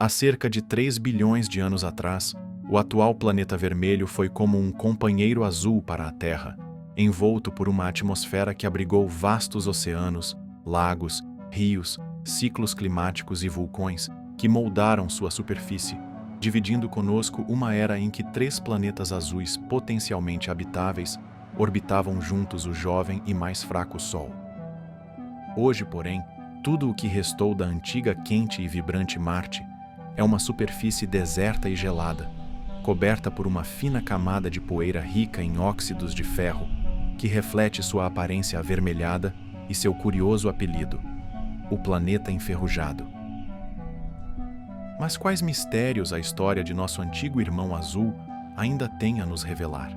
Há cerca de 3 bilhões de anos atrás, o atual planeta vermelho foi como um companheiro azul para a Terra, envolto por uma atmosfera que abrigou vastos oceanos, lagos, rios, ciclos climáticos e vulcões que moldaram sua superfície, dividindo conosco uma era em que 3 planetas azuis potencialmente habitáveis orbitavam juntos o jovem e mais fraco Sol. Hoje, porém, tudo o que restou da antiga quente e vibrante Marte é uma superfície deserta e gelada, coberta por uma fina camada de poeira rica em óxidos de ferro, que reflete sua aparência avermelhada e seu curioso apelido, o planeta enferrujado. Mas quais mistérios a história de nosso antigo irmão azul ainda tem a nos revelar?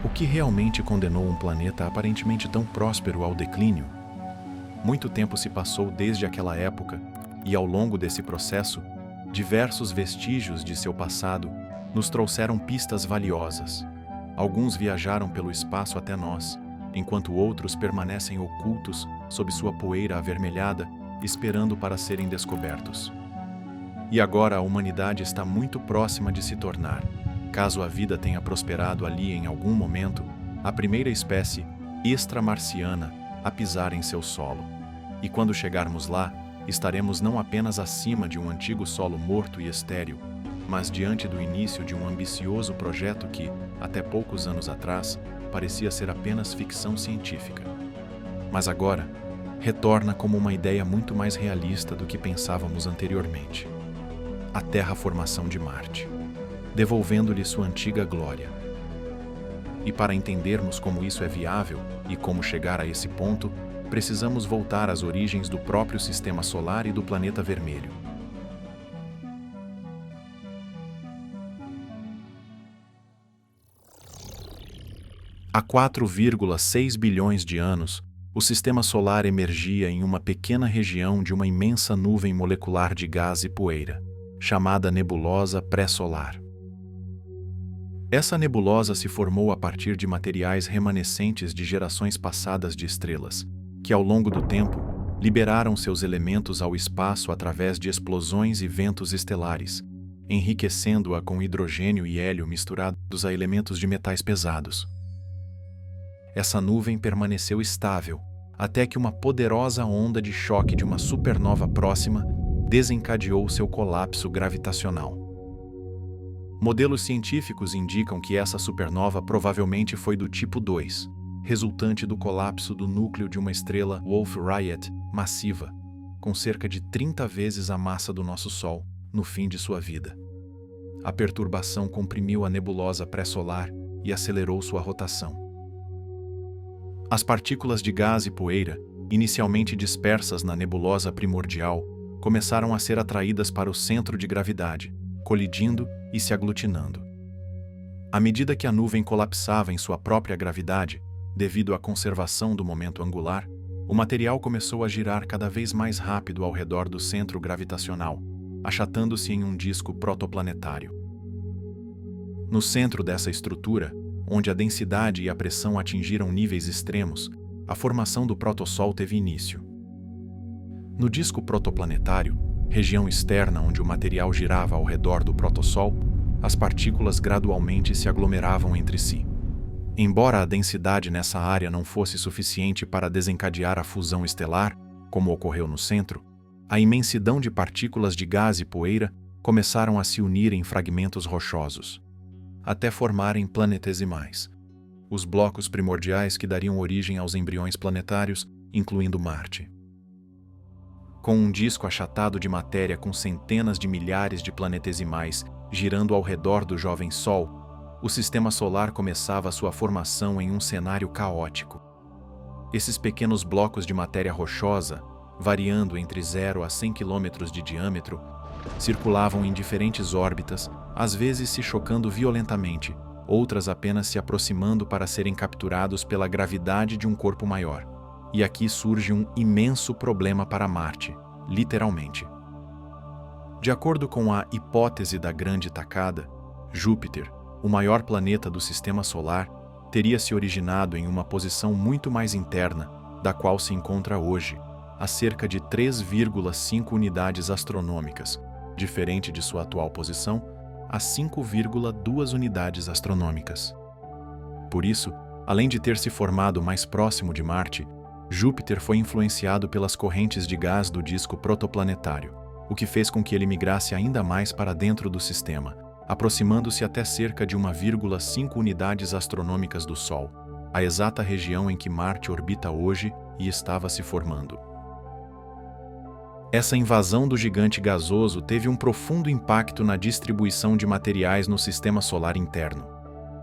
O que realmente condenou um planeta aparentemente tão próspero ao declínio? Muito tempo se passou desde aquela época, e ao longo desse processo, diversos vestígios de seu passado nos trouxeram pistas valiosas. Alguns viajaram pelo espaço até nós, enquanto outros permanecem ocultos sob sua poeira avermelhada, esperando para serem descobertos. E agora a humanidade está muito próxima de se tornar, caso a vida tenha prosperado ali em algum momento, a primeira espécie extramarciana a pisar em seu solo. E quando chegarmos lá, estaremos não apenas acima de um antigo solo morto e estéril, mas diante do início de um ambicioso projeto que, até poucos anos atrás, parecia ser apenas ficção científica. Mas agora, retorna como uma ideia muito mais realista do que pensávamos anteriormente. A terraformação de Marte, devolvendo-lhe sua antiga glória. E para entendermos como isso é viável e como chegar a esse ponto, precisamos voltar às origens do próprio Sistema Solar e do planeta vermelho. Há 4,6 bilhões de anos, o Sistema Solar emergia em uma pequena região de uma imensa nuvem molecular de gás e poeira, chamada nebulosa pré-solar. Essa nebulosa se formou a partir de materiais remanescentes de gerações passadas de estrelas, que ao longo do tempo liberaram seus elementos ao espaço através de explosões e ventos estelares, enriquecendo-a com hidrogênio e hélio misturados a elementos de metais pesados. Essa nuvem permaneceu estável até que uma poderosa onda de choque de uma supernova próxima desencadeou seu colapso gravitacional. Modelos científicos indicam que essa supernova provavelmente foi do tipo 2, resultante do colapso do núcleo de uma estrela Wolf-Rayet massiva, com cerca de 30 vezes a massa do nosso Sol no fim de sua vida. A perturbação comprimiu a nebulosa pré-solar e acelerou sua rotação. As partículas de gás e poeira, inicialmente dispersas na nebulosa primordial, começaram a ser atraídas para o centro de gravidade, colidindo e se aglutinando. À medida que a nuvem colapsava em sua própria gravidade, devido à conservação do momento angular, o material começou a girar cada vez mais rápido ao redor do centro gravitacional, achatando-se em um disco protoplanetário. No centro dessa estrutura, onde a densidade e a pressão atingiram níveis extremos, a formação do protossol teve início. No disco protoplanetário, região externa onde o material girava ao redor do protossol, as partículas gradualmente se aglomeravam entre si. Embora a densidade nessa área não fosse suficiente para desencadear a fusão estelar, como ocorreu no centro, a imensidão de partículas de gás e poeira começaram a se unir em fragmentos rochosos, até formarem planetesimais, os blocos primordiais que dariam origem aos embriões planetários, incluindo Marte. Com um disco achatado de matéria com centenas de milhares de planetesimais girando ao redor do jovem Sol, o Sistema Solar começava sua formação em um cenário caótico. Esses pequenos blocos de matéria rochosa, variando entre 0 a 100 km de diâmetro, circulavam em diferentes órbitas, às vezes se chocando violentamente, outras apenas se aproximando para serem capturados pela gravidade de um corpo maior. E aqui surge um imenso problema para Marte, literalmente. De acordo com a hipótese da Grande Tacada, Júpiter, o maior planeta do Sistema Solar, teria se originado em uma posição muito mais interna da qual se encontra hoje, a cerca de 3,5 unidades astronômicas, diferente de sua atual posição, a 5,2 unidades astronômicas. Por isso, além de ter se formado mais próximo de Marte, Júpiter foi influenciado pelas correntes de gás do disco protoplanetário, o que fez com que ele migrasse ainda mais para dentro do sistema, aproximando-se até cerca de 1,5 unidades astronômicas do Sol, a exata região em que Marte orbita hoje e estava se formando. Essa invasão do gigante gasoso teve um profundo impacto na distribuição de materiais no sistema solar interno.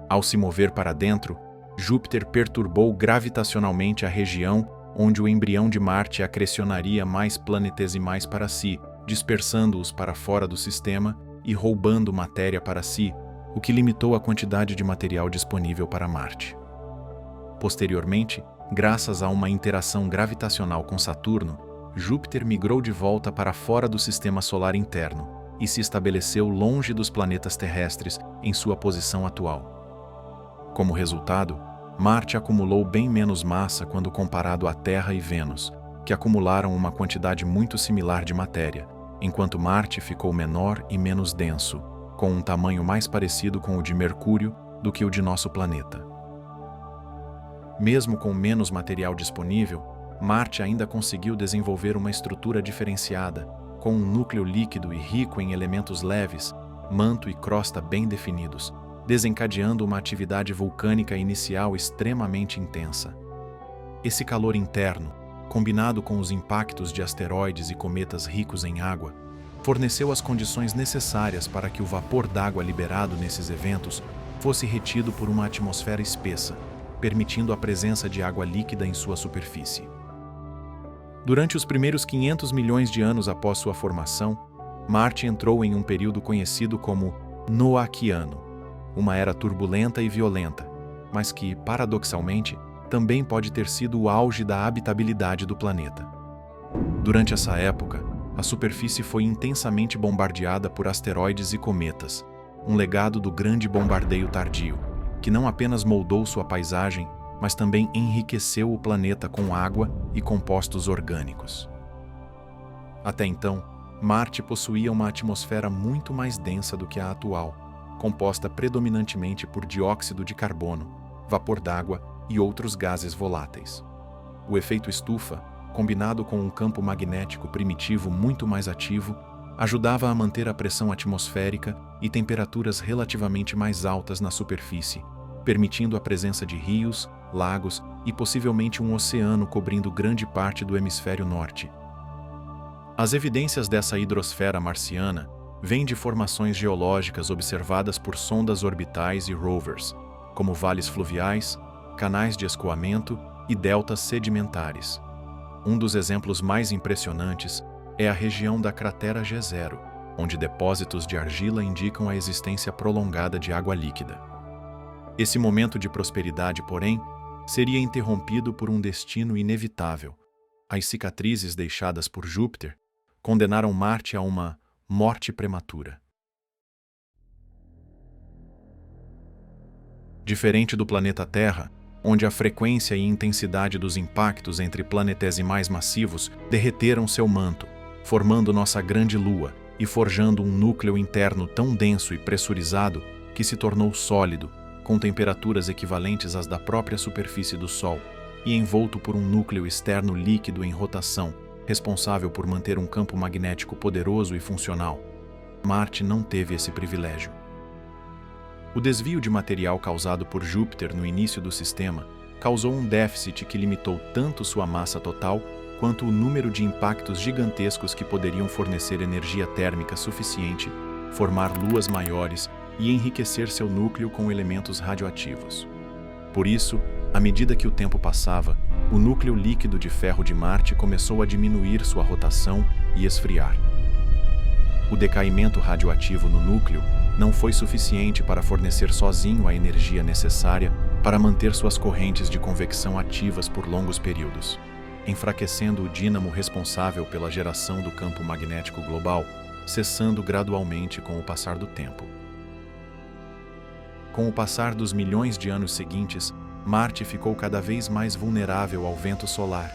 Ao se mover para dentro, Júpiter perturbou gravitacionalmente a região onde o embrião de Marte acrecionaria mais planetesimais para si, dispersando-os para fora do sistema e roubando matéria para si, o que limitou a quantidade de material disponível para Marte. Posteriormente, graças a uma interação gravitacional com Saturno, Júpiter migrou de volta para fora do sistema solar interno e se estabeleceu longe dos planetas terrestres em sua posição atual. Como resultado, Marte acumulou bem menos massa quando comparado à Terra e Vênus, que acumularam uma quantidade muito similar de matéria, enquanto Marte ficou menor e menos denso, com um tamanho mais parecido com o de Mercúrio do que o de nosso planeta. Mesmo com menos material disponível, Marte ainda conseguiu desenvolver uma estrutura diferenciada, com um núcleo líquido e rico em elementos leves, manto e crosta bem definidos, desencadeando uma atividade vulcânica inicial extremamente intensa. Esse calor interno, combinado com os impactos de asteroides e cometas ricos em água, forneceu as condições necessárias para que o vapor d'água liberado nesses eventos fosse retido por uma atmosfera espessa, permitindo a presença de água líquida em sua superfície. Durante os primeiros 500 milhões de anos após sua formação, Marte entrou em um período conhecido como Noaquiano, uma era turbulenta e violenta, mas que, paradoxalmente, também pode ter sido o auge da habitabilidade do planeta. Durante essa época, a superfície foi intensamente bombardeada por asteroides e cometas, um legado do grande bombardeio tardio, que não apenas moldou sua paisagem, mas também enriqueceu o planeta com água e compostos orgânicos. Até então, Marte possuía uma atmosfera muito mais densa do que a atual, composta predominantemente por dióxido de carbono, vapor d'água e outros gases voláteis. O efeito estufa, combinado com um campo magnético primitivo muito mais ativo, ajudava a manter a pressão atmosférica e temperaturas relativamente mais altas na superfície, permitindo a presença de rios, lagos e possivelmente um oceano cobrindo grande parte do hemisfério norte. As evidências dessa hidrosfera marciana vêm de formações geológicas observadas por sondas orbitais e rovers, como vales fluviais, canais de escoamento e deltas sedimentares. Um dos exemplos mais impressionantes é a região da cratera Jezero, onde depósitos de argila indicam a existência prolongada de água líquida. Esse momento de prosperidade, porém, seria interrompido por um destino inevitável. As cicatrizes deixadas por Júpiter condenaram Marte a uma morte prematura. Diferente do planeta Terra, onde a frequência e intensidade dos impactos entre planetesimais massivos derreteram seu manto, formando nossa grande Lua e forjando um núcleo interno tão denso e pressurizado que se tornou sólido, com temperaturas equivalentes às da própria superfície do Sol, e envolto por um núcleo externo líquido em rotação, responsável por manter um campo magnético poderoso e funcional. Marte não teve esse privilégio. O desvio de material causado por Júpiter no início do sistema causou um déficit que limitou tanto sua massa total quanto o número de impactos gigantescos que poderiam fornecer energia térmica suficiente, formar luas maiores e enriquecer seu núcleo com elementos radioativos. Por isso, à medida que o tempo passava, o núcleo líquido de ferro de Marte começou a diminuir sua rotação e esfriar. O decaimento radioativo no núcleo não foi suficiente para fornecer sozinho a energia necessária para manter suas correntes de convecção ativas por longos períodos, enfraquecendo o dínamo responsável pela geração do campo magnético global, cessando gradualmente com o passar do tempo. Com o passar dos milhões de anos seguintes, Marte ficou cada vez mais vulnerável ao vento solar,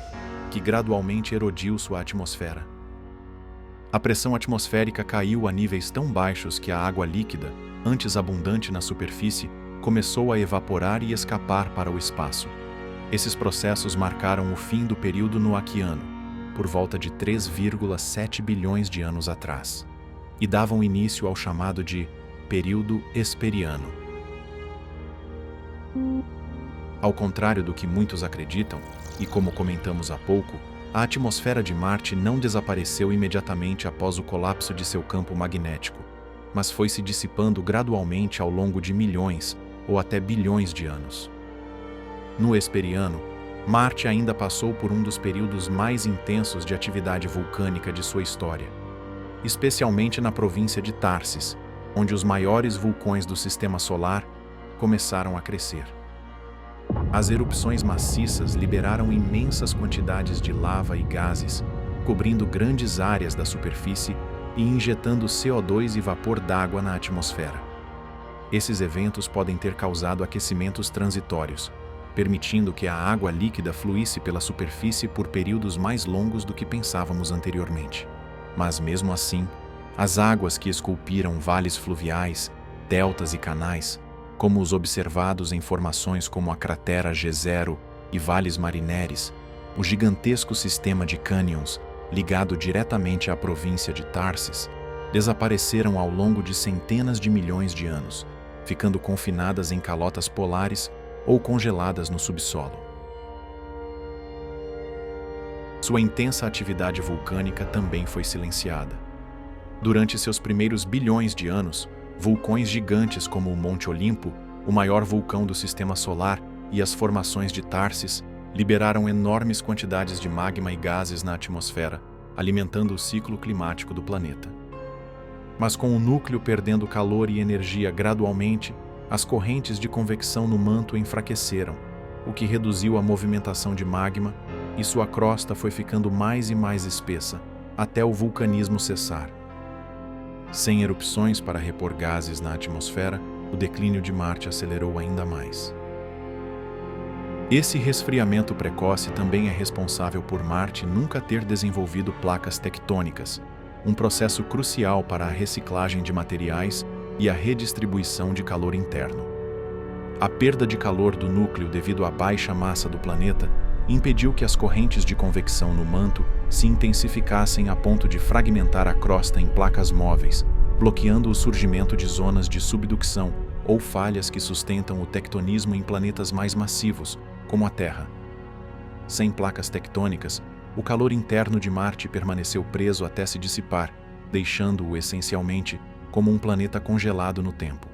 que gradualmente erodiu sua atmosfera. A pressão atmosférica caiu a níveis tão baixos que a água líquida, antes abundante na superfície, começou a evaporar e escapar para o espaço. Esses processos marcaram o fim do período Noaquiano, por volta de 3,7 bilhões de anos atrás, e davam início ao chamado de período Hesperiano. Ao contrário do que muitos acreditam, e como comentamos há pouco, a atmosfera de Marte não desapareceu imediatamente após o colapso de seu campo magnético, mas foi se dissipando gradualmente ao longo de milhões ou até bilhões de anos. No Hesperiano, Marte ainda passou por um dos períodos mais intensos de atividade vulcânica de sua história, especialmente na província de Tharsis, onde os maiores vulcões do Sistema Solar começaram a crescer. As erupções maciças liberaram imensas quantidades de lava e gases, cobrindo grandes áreas da superfície e injetando CO2 e vapor d'água na atmosfera. Esses eventos podem ter causado aquecimentos transitórios, permitindo que a água líquida fluísse pela superfície por períodos mais longos do que pensávamos anteriormente. Mas mesmo assim, as águas que esculpiram vales fluviais, deltas e canais, como os observados em formações como a cratera G0 e vales marineres, o gigantesco sistema de cânions, ligado diretamente à província de Tharsis, desapareceram ao longo de centenas de milhões de anos, ficando confinadas em calotas polares ou congeladas no subsolo. Sua intensa atividade vulcânica também foi silenciada. Durante seus primeiros bilhões de anos, vulcões gigantes como o Monte Olimpo, o maior vulcão do Sistema Solar, e as formações de Tharsis liberaram enormes quantidades de magma e gases na atmosfera, alimentando o ciclo climático do planeta. Mas com o núcleo perdendo calor e energia gradualmente, as correntes de convecção no manto enfraqueceram, o que reduziu a movimentação de magma, e sua crosta foi ficando mais e mais espessa, até o vulcanismo cessar. Sem erupções para repor gases na atmosfera, o declínio de Marte acelerou ainda mais. Esse resfriamento precoce também é responsável por Marte nunca ter desenvolvido placas tectônicas, um processo crucial para a reciclagem de materiais e a redistribuição de calor interno. A perda de calor do núcleo devido à baixa massa do planeta impediu que as correntes de convecção no manto se intensificassem a ponto de fragmentar a crosta em placas móveis, bloqueando o surgimento de zonas de subducção ou falhas que sustentam o tectonismo em planetas mais massivos, como a Terra. Sem placas tectônicas, o calor interno de Marte permaneceu preso até se dissipar, deixando-o essencialmente como um planeta congelado no tempo.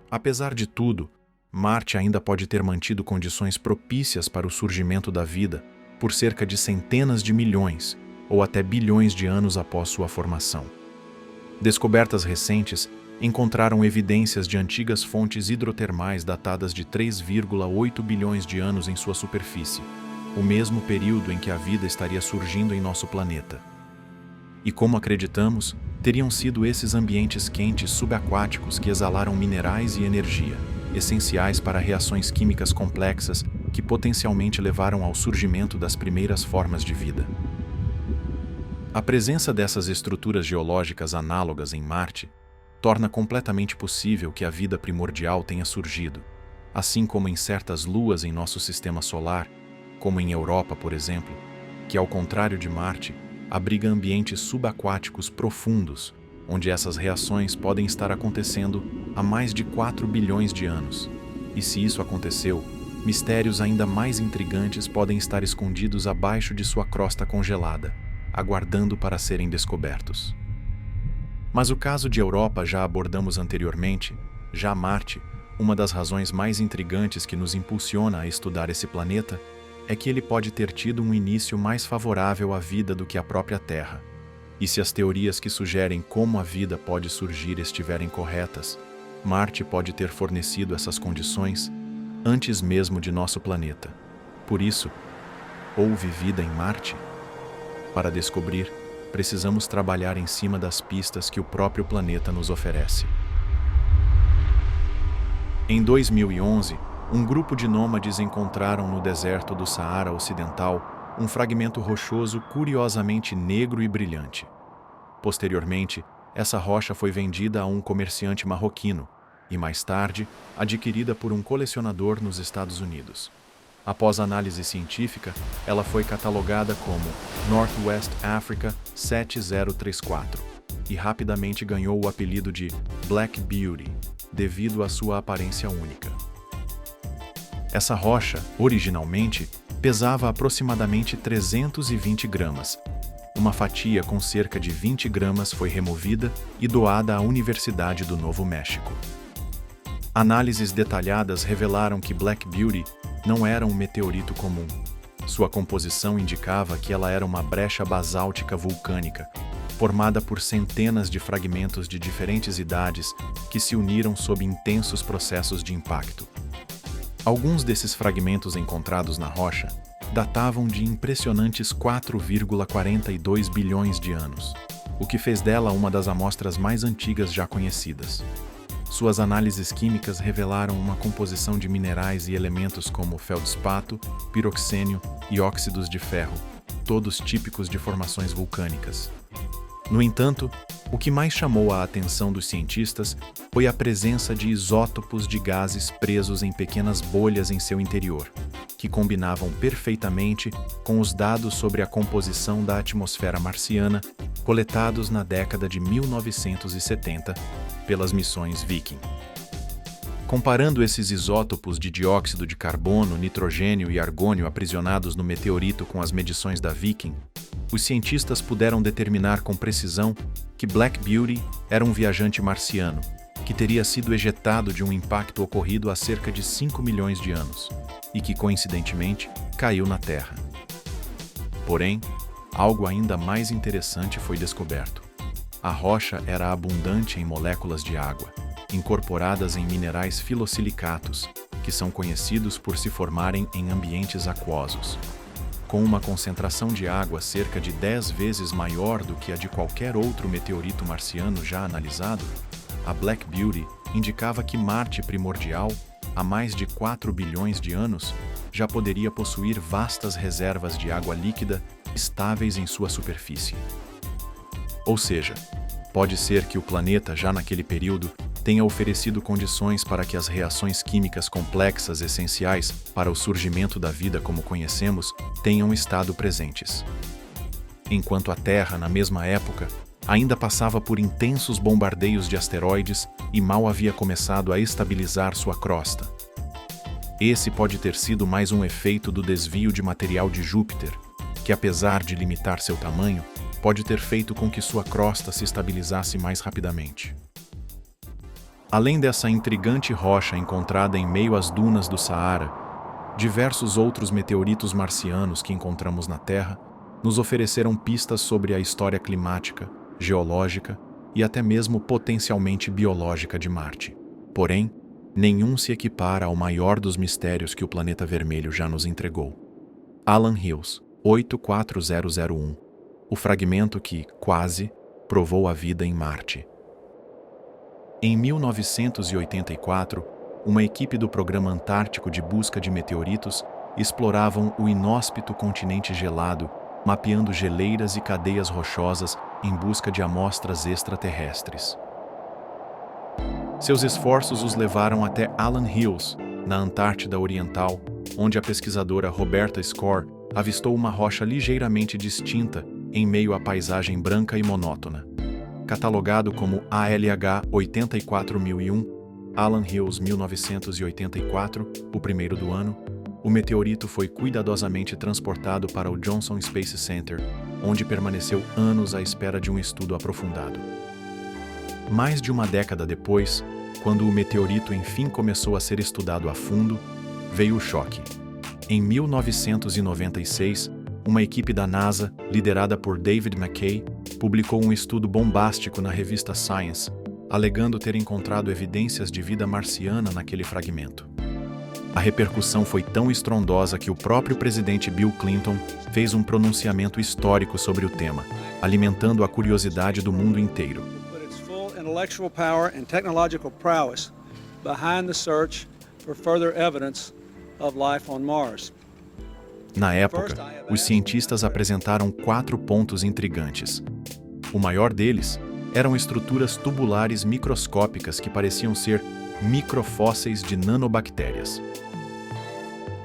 Apesar de tudo, Marte ainda pode ter mantido condições propícias para o surgimento da vida por cerca de centenas de milhões ou até bilhões de anos após sua formação. Descobertas recentes encontraram evidências de antigas fontes hidrotermais datadas de 3,8 bilhões de anos em sua superfície, o mesmo período em que a vida estaria surgindo em nosso planeta. E como acreditamos, teriam sido esses ambientes quentes subaquáticos que exalaram minerais e energia, essenciais para reações químicas complexas que potencialmente levaram ao surgimento das primeiras formas de vida. A presença dessas estruturas geológicas análogas em Marte torna completamente possível que a vida primordial tenha surgido, assim como em certas luas em nosso sistema solar, como em Europa, por exemplo, que, ao contrário de Marte, abriga ambientes subaquáticos profundos, onde essas reações podem estar acontecendo há mais de 4 bilhões de anos. E se isso aconteceu, mistérios ainda mais intrigantes podem estar escondidos abaixo de sua crosta congelada, aguardando para serem descobertos. Mas o caso de Europa já abordamos anteriormente. Já Marte, uma das razões mais intrigantes que nos impulsiona a estudar esse planeta é que ele pode ter tido um início mais favorável à vida do que a própria Terra. E se as teorias que sugerem como a vida pode surgir estiverem corretas, Marte pode ter fornecido essas condições antes mesmo de nosso planeta. Por isso, houve vida em Marte? Para descobrir, precisamos trabalhar em cima das pistas que o próprio planeta nos oferece. Em 2011, um grupo de nômades encontraram no deserto do Saara Ocidental um fragmento rochoso curiosamente negro e brilhante. Posteriormente, essa rocha foi vendida a um comerciante marroquino e, mais tarde, adquirida por um colecionador nos Estados Unidos. Após análise científica, ela foi catalogada como Northwest Africa 7034 e rapidamente ganhou o apelido de Black Beauty, devido à sua aparência única. Essa rocha, originalmente, pesava aproximadamente 320 gramas. Uma fatia com cerca de 20 gramas foi removida e doada à Universidade do Novo México. Análises detalhadas revelaram que Black Beauty não era um meteorito comum. Sua composição indicava que ela era uma brecha basáltica vulcânica, formada por centenas de fragmentos de diferentes idades que se uniram sob intensos processos de impacto. Alguns desses fragmentos encontrados na rocha datavam de impressionantes 4,42 bilhões de anos, o que fez dela uma das amostras mais antigas já conhecidas. Suas análises químicas revelaram uma composição de minerais e elementos como feldspato, piroxênio e óxidos de ferro, todos típicos de formações vulcânicas. No entanto, o que mais chamou a atenção dos cientistas foi a presença de isótopos de gases presos em pequenas bolhas em seu interior, que combinavam perfeitamente com os dados sobre a composição da atmosfera marciana coletados na década de 1970 pelas missões Viking. Comparando esses isótopos de dióxido de carbono, nitrogênio e argônio aprisionados no meteorito com as medições da Viking, os cientistas puderam determinar com precisão que Black Beauty era um viajante marciano, que teria sido ejetado de um impacto ocorrido há cerca de 5 milhões de anos e que, coincidentemente, caiu na Terra. Porém, algo ainda mais interessante foi descoberto. A rocha era abundante em moléculas de água, incorporadas em minerais filosilicatos, que são conhecidos por se formarem em ambientes aquosos. Com uma concentração de água cerca de 10 vezes maior do que a de qualquer outro meteorito marciano já analisado, a Black Beauty indicava que Marte primordial, há mais de 4 bilhões de anos, já poderia possuir vastas reservas de água líquida estáveis em sua superfície. Ou seja, pode ser que o planeta, já naquele período, tenha oferecido condições para que as reações químicas complexas essenciais para o surgimento da vida como conhecemos tenham estado presentes. Enquanto a Terra, na mesma época, ainda passava por intensos bombardeios de asteroides e mal havia começado a estabilizar sua crosta. Esse pode ter sido mais um efeito do desvio de material de Júpiter, que, apesar de limitar seu tamanho, pode ter feito com que sua crosta se estabilizasse mais rapidamente. Além dessa intrigante rocha encontrada em meio às dunas do Saara, diversos outros meteoritos marcianos que encontramos na Terra nos ofereceram pistas sobre a história climática, geológica e até mesmo potencialmente biológica de Marte. Porém, nenhum se equipara ao maior dos mistérios que o planeta vermelho já nos entregou. Alan Hills, 84001, o fragmento que, quase, provou a vida em Marte. Em 1984, uma equipe do Programa Antártico de Busca de Meteoritos exploravam o inóspito continente gelado, mapeando geleiras e cadeias rochosas em busca de amostras extraterrestres. Seus esforços os levaram até Alan Hills, na Antártida Oriental, onde a pesquisadora Roberta Score avistou uma rocha ligeiramente distinta em meio à paisagem branca e monótona. Catalogado como ALH 84001, Alan Hills 1984, o primeiro do ano, o meteorito foi cuidadosamente transportado para o Johnson Space Center, onde permaneceu anos à espera de um estudo aprofundado. Mais de uma década depois, quando o meteorito enfim começou a ser estudado a fundo, veio o choque. Em 1996, uma equipe da NASA, liderada por David McKay, publicou um estudo bombástico na revista Science, alegando ter encontrado evidências de vida marciana naquele fragmento. A repercussão foi tão estrondosa que o próprio presidente Bill Clinton fez um pronunciamento histórico sobre o tema, alimentando a curiosidade do mundo inteiro. Intellectual power and technological prowess behind the search for further evidence of life on Mars. Na época, os cientistas apresentaram 4 pontos intrigantes. O maior deles eram estruturas tubulares microscópicas que pareciam ser microfósseis de nanobactérias.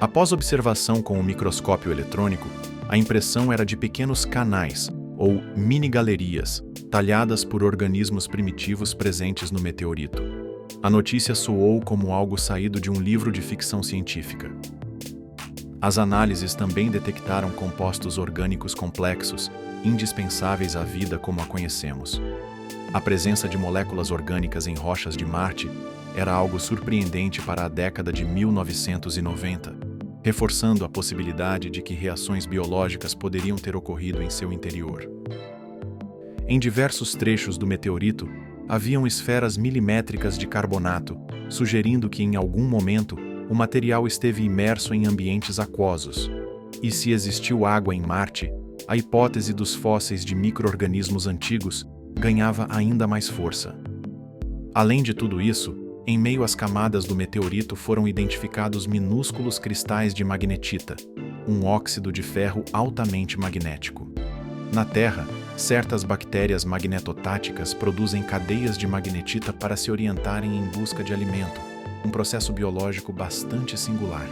Após observação com o microscópio eletrônico, a impressão era de pequenos canais, ou mini-galerias, talhadas por organismos primitivos presentes no meteorito. A notícia soou como algo saído de um livro de ficção científica. As análises também detectaram compostos orgânicos complexos, indispensáveis à vida como a conhecemos. A presença de moléculas orgânicas em rochas de Marte era algo surpreendente para a década de 1990, reforçando a possibilidade de que reações biológicas poderiam ter ocorrido em seu interior. Em diversos trechos do meteorito, haviam esferas milimétricas de carbonato, sugerindo que em algum momento o material esteve imerso em ambientes aquosos. E se existiu água em Marte, a hipótese dos fósseis de micro-organismos antigos ganhava ainda mais força. Além de tudo isso, em meio às camadas do meteorito foram identificados minúsculos cristais de magnetita, um óxido de ferro altamente magnético. Na Terra, certas bactérias magnetotáticas produzem cadeias de magnetita para se orientarem em busca de alimento, um processo biológico bastante singular.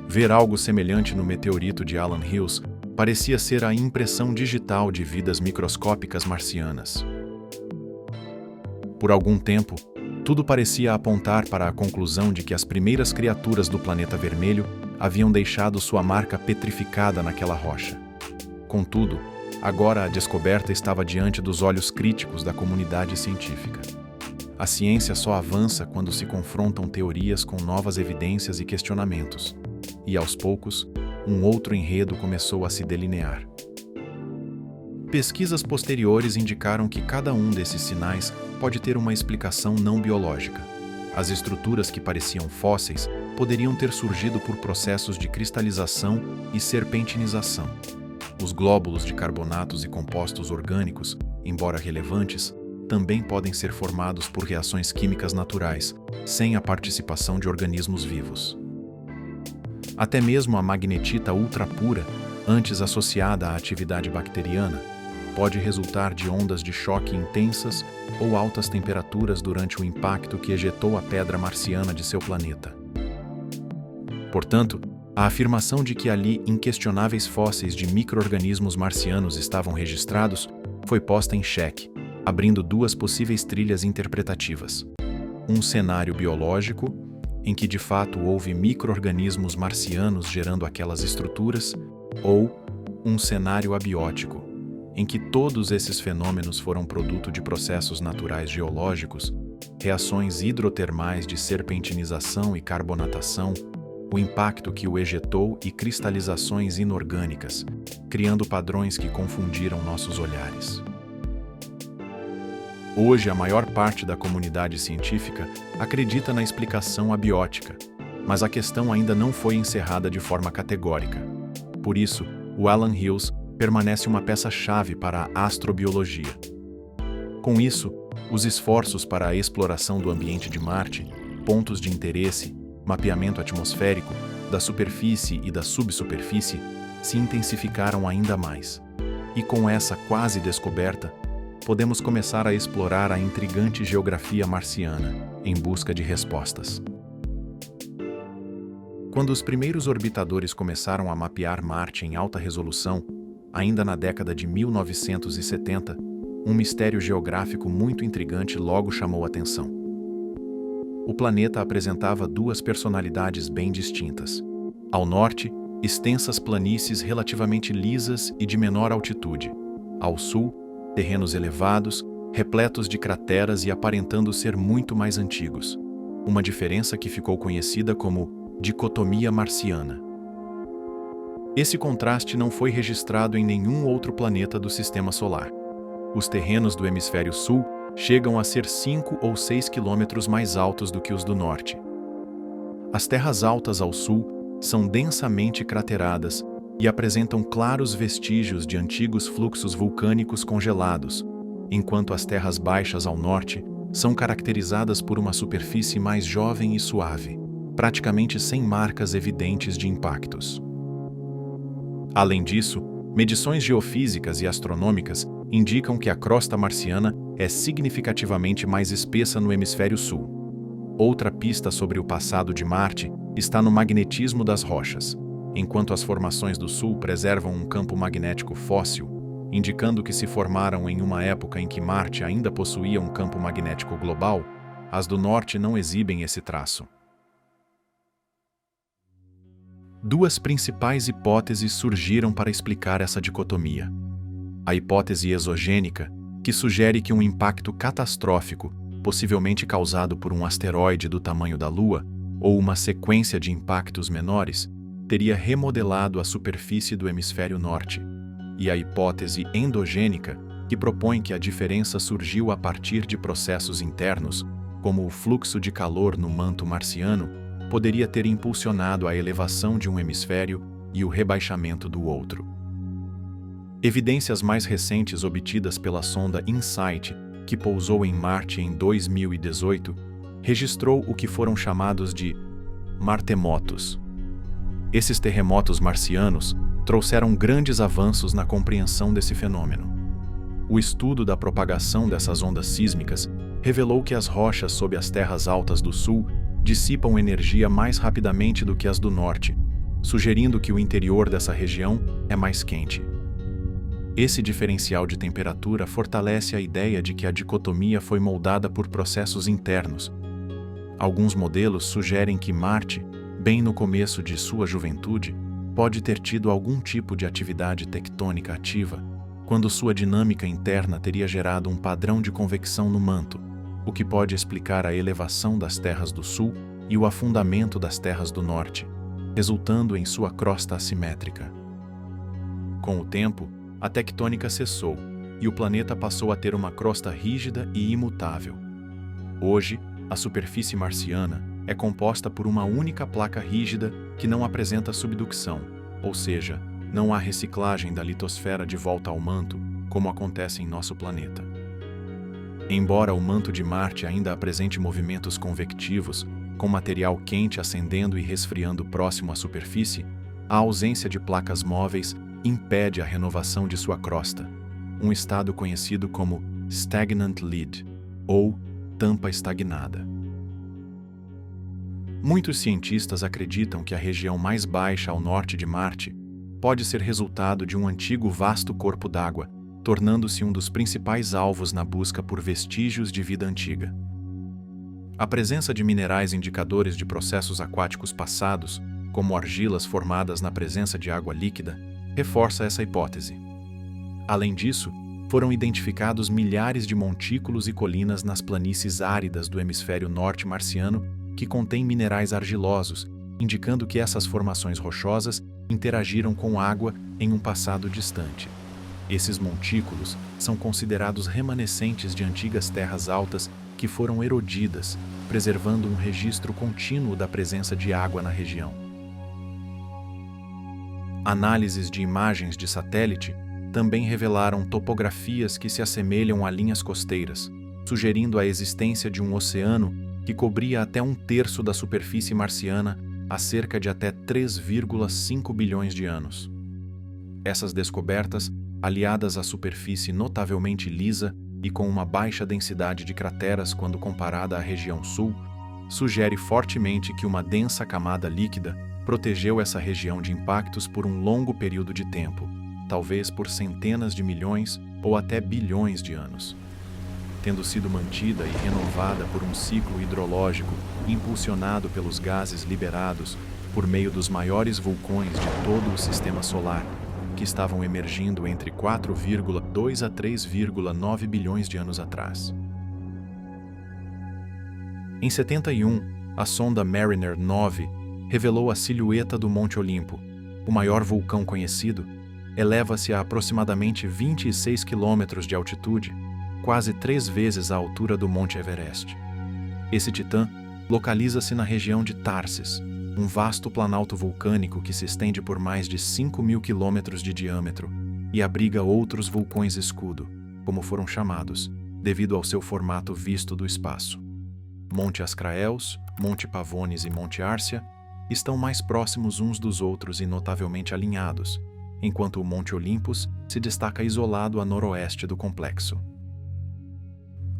Ver algo semelhante no meteorito de Allan Hills parecia ser a impressão digital de vidas microscópicas marcianas. Por algum tempo, tudo parecia apontar para a conclusão de que as primeiras criaturas do planeta vermelho haviam deixado sua marca petrificada naquela rocha. Contudo, agora a descoberta estava diante dos olhos críticos da comunidade científica. A ciência só avança quando se confrontam teorias com novas evidências e questionamentos, e aos poucos, um outro enredo começou a se delinear. Pesquisas posteriores indicaram que cada um desses sinais pode ter uma explicação não biológica. As estruturas que pareciam fósseis poderiam ter surgido por processos de cristalização e serpentinização. Os glóbulos de carbonatos e compostos orgânicos, embora relevantes, também podem ser formados por reações químicas naturais, sem a participação de organismos vivos. Até mesmo a magnetita ultrapura, antes associada à atividade bacteriana, pode resultar de ondas de choque intensas ou altas temperaturas durante o impacto que ejetou a pedra marciana de seu planeta. Portanto, a afirmação de que ali inquestionáveis fósseis de micro-organismos marcianos estavam registrados foi posta em xeque, abrindo 2 possíveis trilhas interpretativas. Um cenário biológico, em que de fato houve micro-organismos marcianos gerando aquelas estruturas, ou um cenário abiótico, em que todos esses fenômenos foram produto de processos naturais geológicos, reações hidrotermais de serpentinização e carbonatação, o impacto que o ejetou e cristalizações inorgânicas, criando padrões que confundiram nossos olhares. Hoje, a maior parte da comunidade científica acredita na explicação abiótica, mas a questão ainda não foi encerrada de forma categórica. Por isso, o Allan Hills permanece uma peça-chave para a astrobiologia. Com isso, os esforços para a exploração do ambiente de Marte, pontos de interesse, mapeamento atmosférico, da superfície e da subsuperfície, se intensificaram ainda mais. E com essa quase descoberta, podemos começar a explorar a intrigante geografia marciana, em busca de respostas. Quando os primeiros orbitadores começaram a mapear Marte em alta resolução, ainda na década de 1970, um mistério geográfico muito intrigante logo chamou atenção. O planeta apresentava 2 personalidades bem distintas. Ao norte, extensas planícies relativamente lisas e de menor altitude. Ao sul, terrenos elevados, repletos de crateras e aparentando ser muito mais antigos. Uma diferença que ficou conhecida como dicotomia marciana. Esse contraste não foi registrado em nenhum outro planeta do Sistema Solar. Os terrenos do hemisfério sul chegam a ser 5 ou 6 quilômetros mais altos do que os do norte. As terras altas ao sul são densamente crateradas e apresentam claros vestígios de antigos fluxos vulcânicos congelados, enquanto as terras baixas ao norte são caracterizadas por uma superfície mais jovem e suave, praticamente sem marcas evidentes de impactos. Além disso, medições geofísicas e astronômicas indicam que a crosta marciana é significativamente mais espessa no hemisfério sul. Outra pista sobre o passado de Marte está no magnetismo das rochas. Enquanto as formações do sul preservam um campo magnético fóssil, indicando que se formaram em uma época em que Marte ainda possuía um campo magnético global, as do norte não exibem esse traço. Duas principais hipóteses surgiram para explicar essa dicotomia. A hipótese exogênica, que sugere que um impacto catastrófico, possivelmente causado por um asteroide do tamanho da Lua, ou uma sequência de impactos menores, teria remodelado a superfície do hemisfério norte, e a hipótese endogênica, que propõe que a diferença surgiu a partir de processos internos, como o fluxo de calor no manto marciano, poderia ter impulsionado a elevação de um hemisfério e o rebaixamento do outro. Evidências mais recentes obtidas pela sonda InSight, que pousou em Marte em 2018, registrou o que foram chamados de martemotos. Esses terremotos marcianos trouxeram grandes avanços na compreensão desse fenômeno. O estudo da propagação dessas ondas sísmicas revelou que as rochas sob as terras altas do sul dissipam energia mais rapidamente do que as do norte, sugerindo que o interior dessa região é mais quente. Esse diferencial de temperatura fortalece a ideia de que a dicotomia foi moldada por processos internos. Alguns modelos sugerem que Marte, bem no começo de sua juventude, pode ter tido algum tipo de atividade tectônica ativa, quando sua dinâmica interna teria gerado um padrão de convecção no manto, o que pode explicar a elevação das terras do sul e o afundamento das terras do norte, resultando em sua crosta assimétrica. Com o tempo, a tectônica cessou e o planeta passou a ter uma crosta rígida e imutável. Hoje, a superfície marciana é composta por uma única placa rígida que não apresenta subducção, ou seja, não há reciclagem da litosfera de volta ao manto, como acontece em nosso planeta. Embora o manto de Marte ainda apresente movimentos convectivos, com material quente ascendendo e resfriando próximo à superfície, a ausência de placas móveis impede a renovação de sua crosta, um estado conhecido como stagnant lid, ou tampa estagnada. Muitos cientistas acreditam que a região mais baixa ao norte de Marte pode ser resultado de um antigo vasto corpo d'água, tornando-se um dos principais alvos na busca por vestígios de vida antiga. A presença de minerais indicadores de processos aquáticos passados, como argilas formadas na presença de água líquida, reforça essa hipótese. Além disso, foram identificados milhares de montículos e colinas nas planícies áridas do hemisfério norte marciano que contêm minerais argilosos, indicando que essas formações rochosas interagiram com água em um passado distante. Esses montículos são considerados remanescentes de antigas terras altas que foram erodidas, preservando um registro contínuo da presença de água na região. Análises de imagens de satélite também revelaram topografias que se assemelham a linhas costeiras, sugerindo a existência de um oceano que cobria até 1/3 da superfície marciana há cerca de até 3,5 bilhões de anos. Essas descobertas, aliadas à superfície notavelmente lisa e com uma baixa densidade de crateras quando comparada à região sul, sugere fortemente que uma densa camada líquida protegeu essa região de impactos por um longo período de tempo, talvez por centenas de milhões ou até bilhões de anos. Tendo sido mantida e renovada por um ciclo hidrológico impulsionado pelos gases liberados por meio dos maiores vulcões de todo o sistema solar, que estavam emergindo entre 4,2 a 3,9 bilhões de anos atrás. Em 71, a sonda Mariner 9 revelou a silhueta do Monte Olimpo, o maior vulcão conhecido. Eleva-se a aproximadamente 26 quilômetros de altitude, quase 3 vezes a altura do Monte Everest. Esse titã localiza-se na região de Tharsis, um vasto planalto vulcânico que se estende por mais de 5.000 quilômetros de diâmetro e abriga outros vulcões escudo, como foram chamados, devido ao seu formato visto do espaço. Monte Ascraeus, Monte Pavones e Monte Árcia estão mais próximos uns dos outros e notavelmente alinhados, enquanto o Monte Olympus se destaca isolado a noroeste do complexo.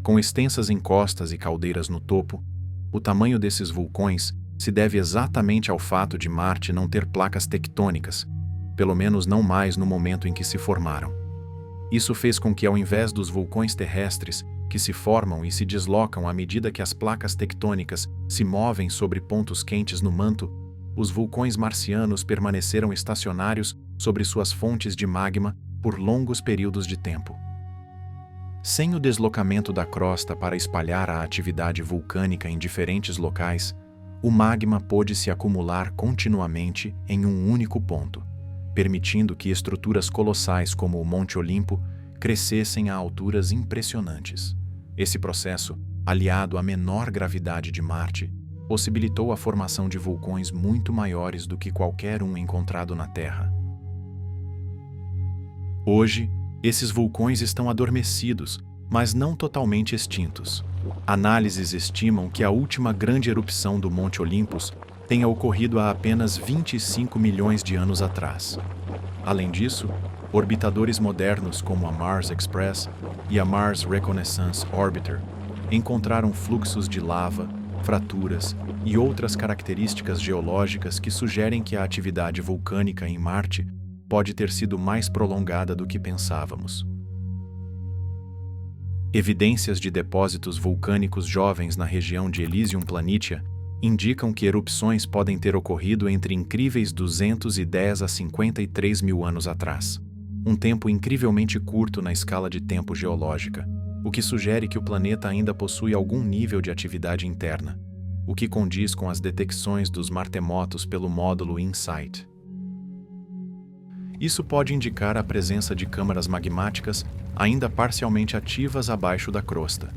Com extensas encostas e caldeiras no topo, o tamanho desses vulcões se deve exatamente ao fato de Marte não ter placas tectônicas, pelo menos não mais no momento em que se formaram. Isso fez com que, ao invés dos vulcões terrestres, que se formam e se deslocam à medida que as placas tectônicas se movem sobre pontos quentes no manto, os vulcões marcianos permaneceram estacionários sobre suas fontes de magma por longos períodos de tempo. Sem o deslocamento da crosta para espalhar a atividade vulcânica em diferentes locais, o magma pôde se acumular continuamente em um único ponto, permitindo que estruturas colossais como o Monte Olimpo crescessem a alturas impressionantes. Esse processo, aliado à menor gravidade de Marte, possibilitou a formação de vulcões muito maiores do que qualquer um encontrado na Terra. Hoje, esses vulcões estão adormecidos, mas não totalmente extintos. Análises estimam que a última grande erupção do Monte Olympus tenha ocorrido há apenas 25 milhões de anos atrás. Além disso, orbitadores modernos como a Mars Express e a Mars Reconnaissance Orbiter encontraram fluxos de lava, fraturas e outras características geológicas que sugerem que a atividade vulcânica em Marte pode ter sido mais prolongada do que pensávamos. Evidências de depósitos vulcânicos jovens na região de Elysium Planitia indicam que erupções podem ter ocorrido entre incríveis 210 a 53 mil anos atrás, um tempo incrivelmente curto na escala de tempo geológica, o que sugere que o planeta ainda possui algum nível de atividade interna, o que condiz com as detecções dos martemotos pelo módulo InSight. Isso pode indicar a presença de câmaras magmáticas ainda parcialmente ativas abaixo da crosta.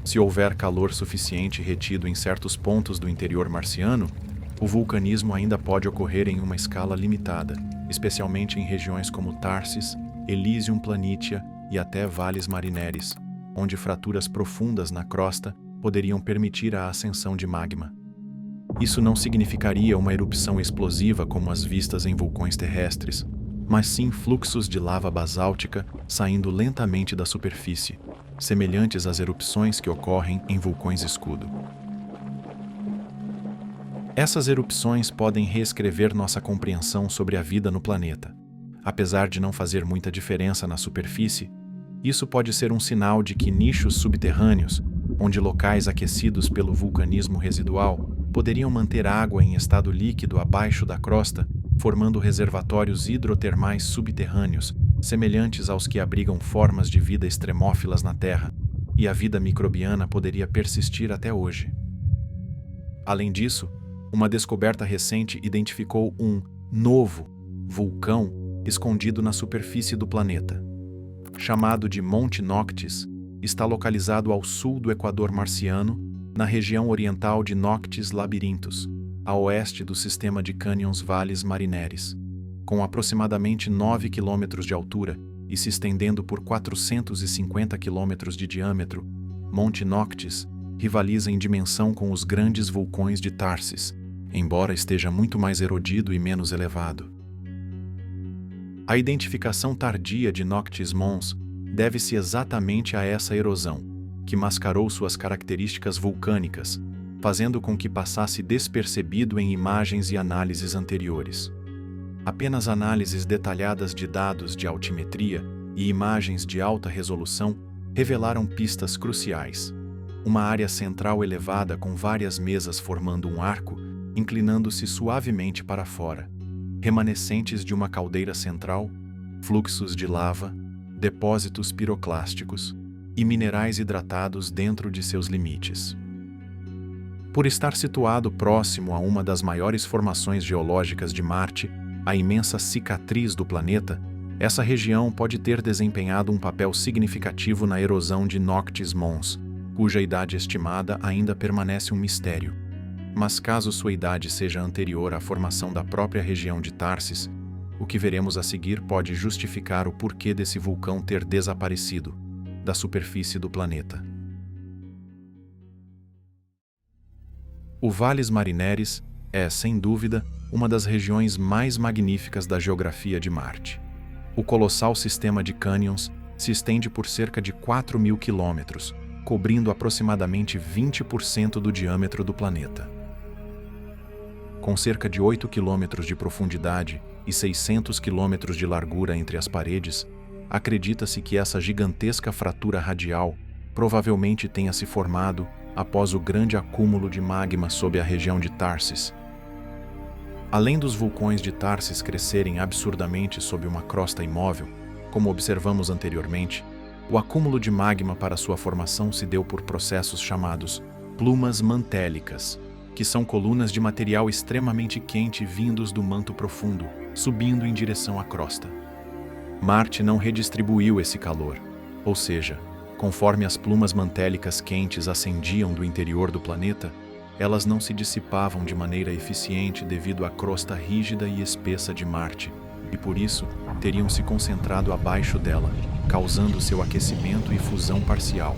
Se houver calor suficiente retido em certos pontos do interior marciano, o vulcanismo ainda pode ocorrer em uma escala limitada, especialmente em regiões como Tharsis, Elysium Planitia e até Valles Marineris, onde fraturas profundas na crosta poderiam permitir a ascensão de magma. Isso não significaria uma erupção explosiva como as vistas em vulcões terrestres, mas sim fluxos de lava basáltica saindo lentamente da superfície, semelhantes às erupções que ocorrem em vulcões escudo. Essas erupções podem reescrever nossa compreensão sobre a vida no planeta. Apesar de não fazer muita diferença na superfície, isso pode ser um sinal de que nichos subterrâneos, onde locais aquecidos pelo vulcanismo residual poderiam manter água em estado líquido abaixo da crosta, formando reservatórios hidrotermais subterrâneos, semelhantes aos que abrigam formas de vida extremófilas na Terra, e a vida microbiana poderia persistir até hoje. Além disso, uma descoberta recente identificou um novo vulcão escondido na superfície do planeta. Chamado de Monte Noctis, está localizado ao sul do Equador marciano, na região oriental de Noctis Labyrinthos, a oeste do sistema de cânions Valles Marineris. Com aproximadamente 9 km de altura e se estendendo por 450 km de diâmetro, Monte Noctis rivaliza em dimensão com os grandes vulcões de Tharsis, embora esteja muito mais erodido e menos elevado. A identificação tardia de Noctis Mons deve-se exatamente a essa erosão, que mascarou suas características vulcânicas, fazendo com que passasse despercebido em imagens e análises anteriores. Apenas análises detalhadas de dados de altimetria e imagens de alta resolução revelaram pistas cruciais. Uma área central elevada com várias mesas formando um arco, inclinando-se suavemente para fora, remanescentes de uma caldeira central, fluxos de lava, depósitos piroclásticos e minerais hidratados dentro de seus limites. Por estar situado próximo a uma das maiores formações geológicas de Marte, a imensa cicatriz do planeta, essa região pode ter desempenhado um papel significativo na erosão de Noctis Mons, cuja idade estimada ainda permanece um mistério. Mas caso sua idade seja anterior à formação da própria região de Tharsis, o que veremos a seguir pode justificar o porquê desse vulcão ter desaparecido da superfície do planeta. O Valles Marineris é, sem dúvida, uma das regiões mais magníficas da geografia de Marte. O colossal sistema de cânions se estende por cerca de 4.000 quilômetros, cobrindo aproximadamente 20% do diâmetro do planeta. Com cerca de 8 quilômetros de profundidade e 600 quilômetros de largura entre as paredes, acredita-se que essa gigantesca fratura radial provavelmente tenha se formado após o grande acúmulo de magma sob a região de Tharsis. Além dos vulcões de Tharsis crescerem absurdamente sob uma crosta imóvel, como observamos anteriormente, o acúmulo de magma para sua formação se deu por processos chamados plumas mantélicas, que são colunas de material extremamente quente vindos do manto profundo, subindo em direção à crosta. Marte não redistribuiu esse calor, ou seja, conforme as plumas mantélicas quentes ascendiam do interior do planeta, elas não se dissipavam de maneira eficiente devido à crosta rígida e espessa de Marte, e por isso teriam se concentrado abaixo dela, causando seu aquecimento e fusão parcial,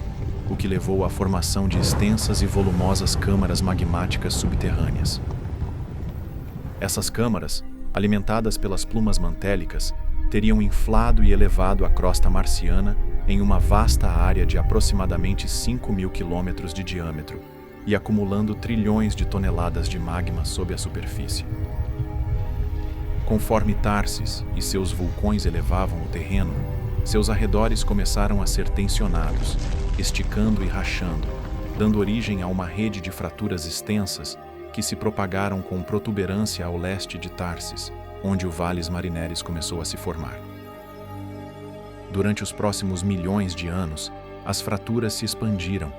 o que levou à formação de extensas e volumosas câmaras magmáticas subterrâneas. Essas câmaras, alimentadas pelas plumas mantélicas, teriam inflado e elevado a crosta marciana em uma vasta área de aproximadamente 5.000 quilômetros de diâmetro e acumulando trilhões de toneladas de magma sob a superfície. Conforme Tharsis e seus vulcões elevavam o terreno, seus arredores começaram a ser tensionados, esticando e rachando, dando origem a uma rede de fraturas extensas que se propagaram com protuberância ao leste de Tharsis, onde o Valles Marineris começou a se formar. Durante os próximos milhões de anos, as fraturas se expandiram,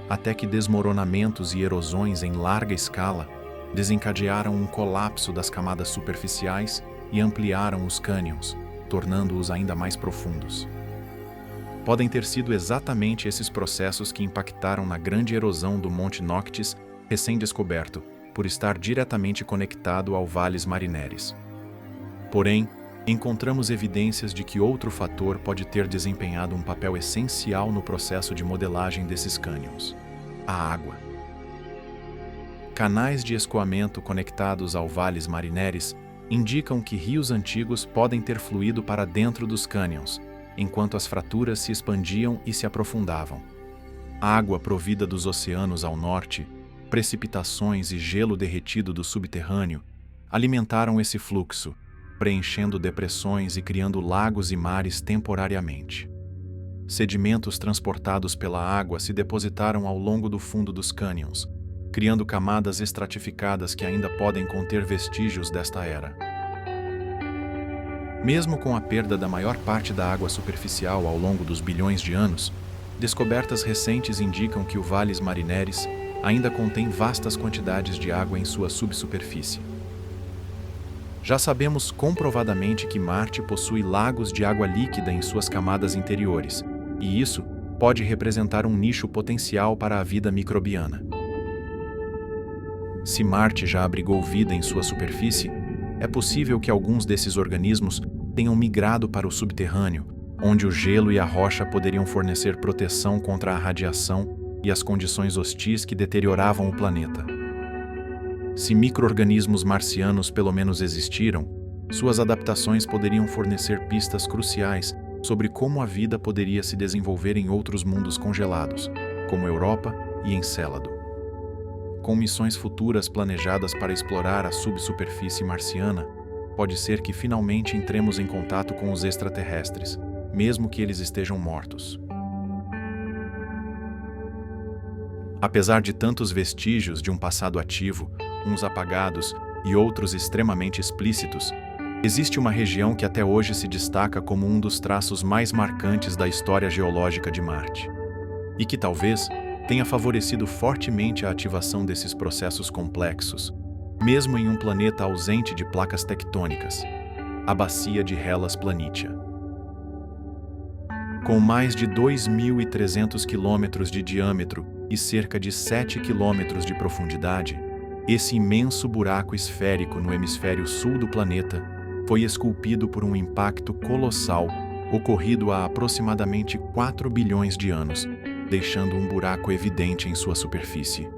até que desmoronamentos e erosões em larga escala desencadearam um colapso das camadas superficiais e ampliaram os cânions, tornando-os ainda mais profundos. Podem ter sido exatamente esses processos que impactaram na grande erosão do Monte Noctis, recém-descoberto, por estar diretamente conectado ao Valles Marineris. Porém, encontramos evidências de que outro fator pode ter desempenhado um papel essencial no processo de modelagem desses cânions: a água. Canais de escoamento conectados ao Valles Marineris indicam que rios antigos podem ter fluído para dentro dos cânions, enquanto as fraturas se expandiam e se aprofundavam. Água provida dos oceanos ao norte, precipitações e gelo derretido do subterrâneo alimentaram esse fluxo, preenchendo depressões e criando lagos e mares temporariamente. Sedimentos transportados pela água se depositaram ao longo do fundo dos cânions, criando camadas estratificadas que ainda podem conter vestígios desta era. Mesmo com a perda da maior parte da água superficial ao longo dos bilhões de anos, descobertas recentes indicam que o Valles Marineris ainda contém vastas quantidades de água em sua subsuperfície. Já sabemos comprovadamente que Marte possui lagos de água líquida em suas camadas interiores, e isso pode representar um nicho potencial para a vida microbiana. Se Marte já abrigou vida em sua superfície, é possível que alguns desses organismos tenham migrado para o subterrâneo, onde o gelo e a rocha poderiam fornecer proteção contra a radiação e as condições hostis que deterioravam o planeta. Se micro-organismos marcianos pelo menos existiram, suas adaptações poderiam fornecer pistas cruciais sobre como a vida poderia se desenvolver em outros mundos congelados, como Europa e Encélado. Com missões futuras planejadas para explorar a subsuperfície marciana, pode ser que finalmente entremos em contato com os extraterrestres, mesmo que eles estejam mortos. Apesar de tantos vestígios de um passado ativo, uns apagados e outros extremamente explícitos, existe uma região que até hoje se destaca como um dos traços mais marcantes da história geológica de Marte, e que talvez tenha favorecido fortemente a ativação desses processos complexos, mesmo em um planeta ausente de placas tectônicas, a Bacia de Hellas Planitia. Com mais de 2.300 quilômetros de diâmetro e cerca de 7 quilômetros de profundidade, esse imenso buraco esférico no hemisfério sul do planeta foi esculpido por um impacto colossal ocorrido há aproximadamente 4 bilhões de anos, deixando um buraco evidente em sua superfície.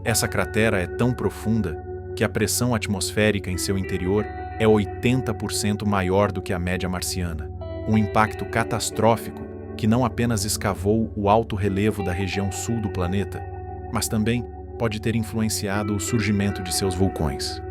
Essa cratera é tão profunda que a pressão atmosférica em seu interior é 80% maior do que a média marciana, um impacto catastrófico que não apenas escavou o alto relevo da região sul do planeta, mas também pode ter influenciado o surgimento de seus vulcões.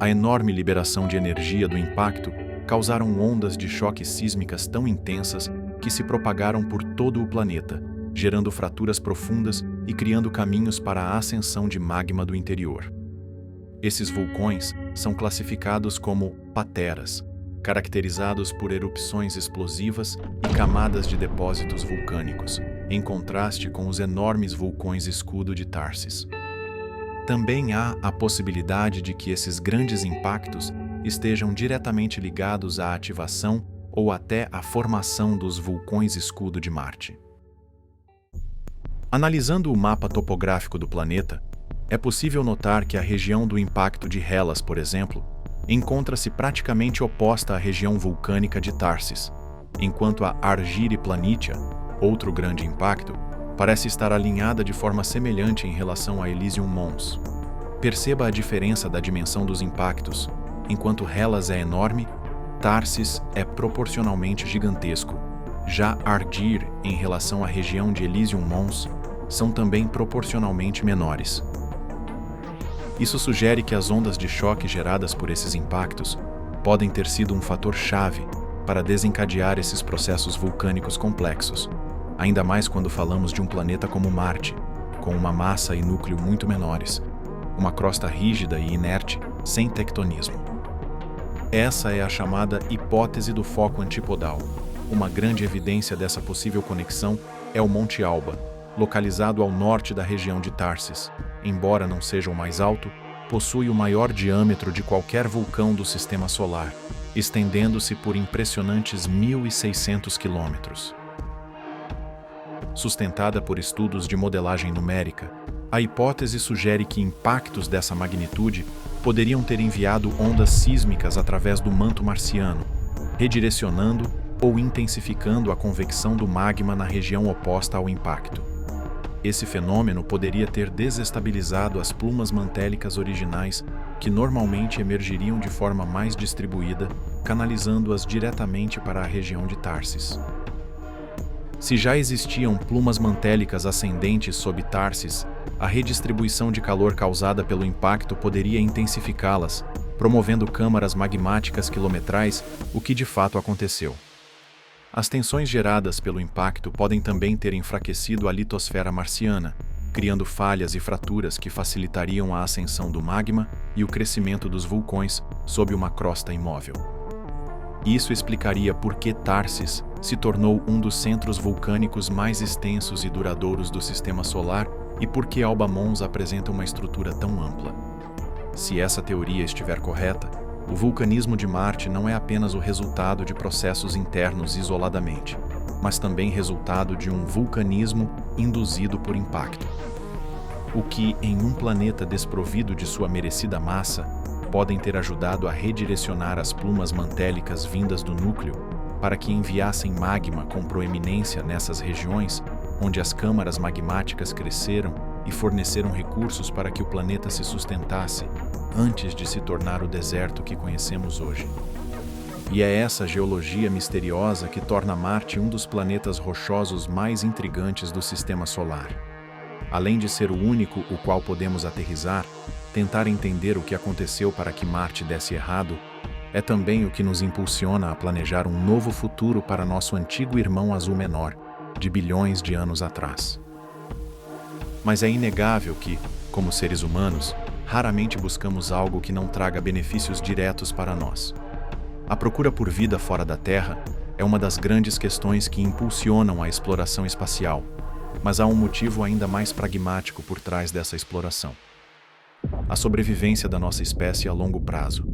A enorme liberação de energia do impacto causaram ondas de choque sísmicas tão intensas que se propagaram por todo o planeta, gerando fraturas profundas e criando caminhos para a ascensão de magma do interior. Esses vulcões são classificados como pateras, caracterizados por erupções explosivas e camadas de depósitos vulcânicos, em contraste com os enormes vulcões escudo de Tharsis. Também há a possibilidade de que esses grandes impactos estejam diretamente ligados à ativação ou até à formação dos vulcões escudo de Marte. Analisando o mapa topográfico do planeta, é possível notar que a região do impacto de Hellas, por exemplo, encontra-se praticamente oposta à região vulcânica de Tharsis, enquanto a Argyre Planitia, outro grande impacto, parece estar alinhada de forma semelhante em relação a Elysium Mons. Perceba a diferença da dimensão dos impactos. Enquanto Hellas é enorme, Tharsis é proporcionalmente gigantesco. Já Argyre, em relação à região de Elysium Mons, são também proporcionalmente menores. Isso sugere que as ondas de choque geradas por esses impactos podem ter sido um fator-chave para desencadear esses processos vulcânicos complexos, ainda mais quando falamos de um planeta como Marte, com uma massa e núcleo muito menores, uma crosta rígida e inerte, sem tectonismo. Essa é a chamada hipótese do foco antipodal. Uma grande evidência dessa possível conexão é o Monte Alba, localizado ao norte da região de Tharsis. Embora não seja o mais alto, possui o maior diâmetro de qualquer vulcão do Sistema Solar, estendendo-se por impressionantes 1.600 quilômetros. Sustentada por estudos de modelagem numérica, a hipótese sugere que impactos dessa magnitude poderiam ter enviado ondas sísmicas através do manto marciano, redirecionando ou intensificando a convecção do magma na região oposta ao impacto. Esse fenômeno poderia ter desestabilizado as plumas mantélicas originais, que normalmente emergiriam de forma mais distribuída, canalizando-as diretamente para a região de Tharsis. Se já existiam plumas mantélicas ascendentes sob Tharsis, a redistribuição de calor causada pelo impacto poderia intensificá-las, promovendo câmaras magmáticas quilometrais, o que de fato aconteceu. As tensões geradas pelo impacto podem também ter enfraquecido a litosfera marciana, criando falhas e fraturas que facilitariam a ascensão do magma e o crescimento dos vulcões sob uma crosta imóvel. Isso explicaria por que Tharsis se tornou um dos centros vulcânicos mais extensos e duradouros do Sistema Solar e por que Alba Mons apresenta uma estrutura tão ampla. Se essa teoria estiver correta, o vulcanismo de Marte não é apenas o resultado de processos internos isoladamente, mas também resultado de um vulcanismo induzido por impacto. O que, em um planeta desprovido de sua merecida massa, podem ter ajudado a redirecionar as plumas mantélicas vindas do núcleo para que enviassem magma com proeminência nessas regiões onde as câmaras magmáticas cresceram e forneceram recursos para que o planeta se sustentasse antes de se tornar o deserto que conhecemos hoje. E é essa geologia misteriosa que torna Marte um dos planetas rochosos mais intrigantes do Sistema Solar. Além de ser o único o qual podemos aterrissar, tentar entender o que aconteceu para que Marte desse errado é também o que nos impulsiona a planejar um novo futuro para nosso antigo irmão azul menor, de bilhões de anos atrás. Mas é inegável que, como seres humanos, raramente buscamos algo que não traga benefícios diretos para nós. A procura por vida fora da Terra é uma das grandes questões que impulsionam a exploração espacial, mas há um motivo ainda mais pragmático por trás dessa exploração: a sobrevivência da nossa espécie a longo prazo.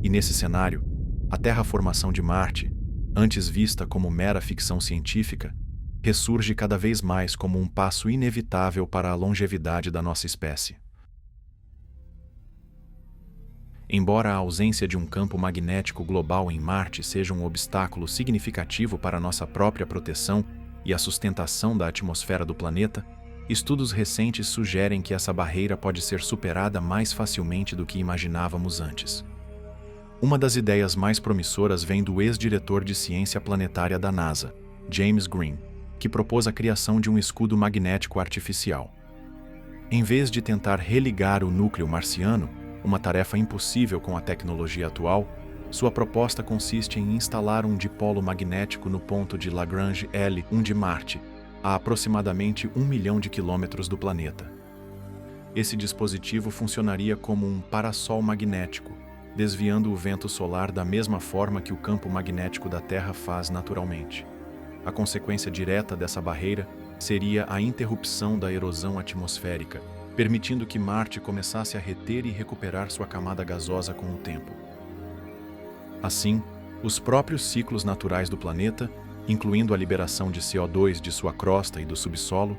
E nesse cenário, a terraformação de Marte, antes vista como mera ficção científica, ressurge cada vez mais como um passo inevitável para a longevidade da nossa espécie. Embora a ausência de um campo magnético global em Marte seja um obstáculo significativo para nossa própria proteção e a sustentação da atmosfera do planeta, estudos recentes sugerem que essa barreira pode ser superada mais facilmente do que imaginávamos antes. Uma das ideias mais promissoras vem do ex-diretor de ciência planetária da NASA, James Green, que propôs a criação de um escudo magnético artificial. Em vez de tentar religar o núcleo marciano, uma tarefa impossível com a tecnologia atual, sua proposta consiste em instalar um dipolo magnético no ponto de Lagrange L1 de Marte, a aproximadamente 1 milhão de quilômetros do planeta. Esse dispositivo funcionaria como um parasol magnético, desviando o vento solar da mesma forma que o campo magnético da Terra faz naturalmente. A consequência direta dessa barreira seria a interrupção da erosão atmosférica, permitindo que Marte começasse a reter e recuperar sua camada gasosa com o tempo. Assim, os próprios ciclos naturais do planeta, incluindo a liberação de CO2 de sua crosta e do subsolo,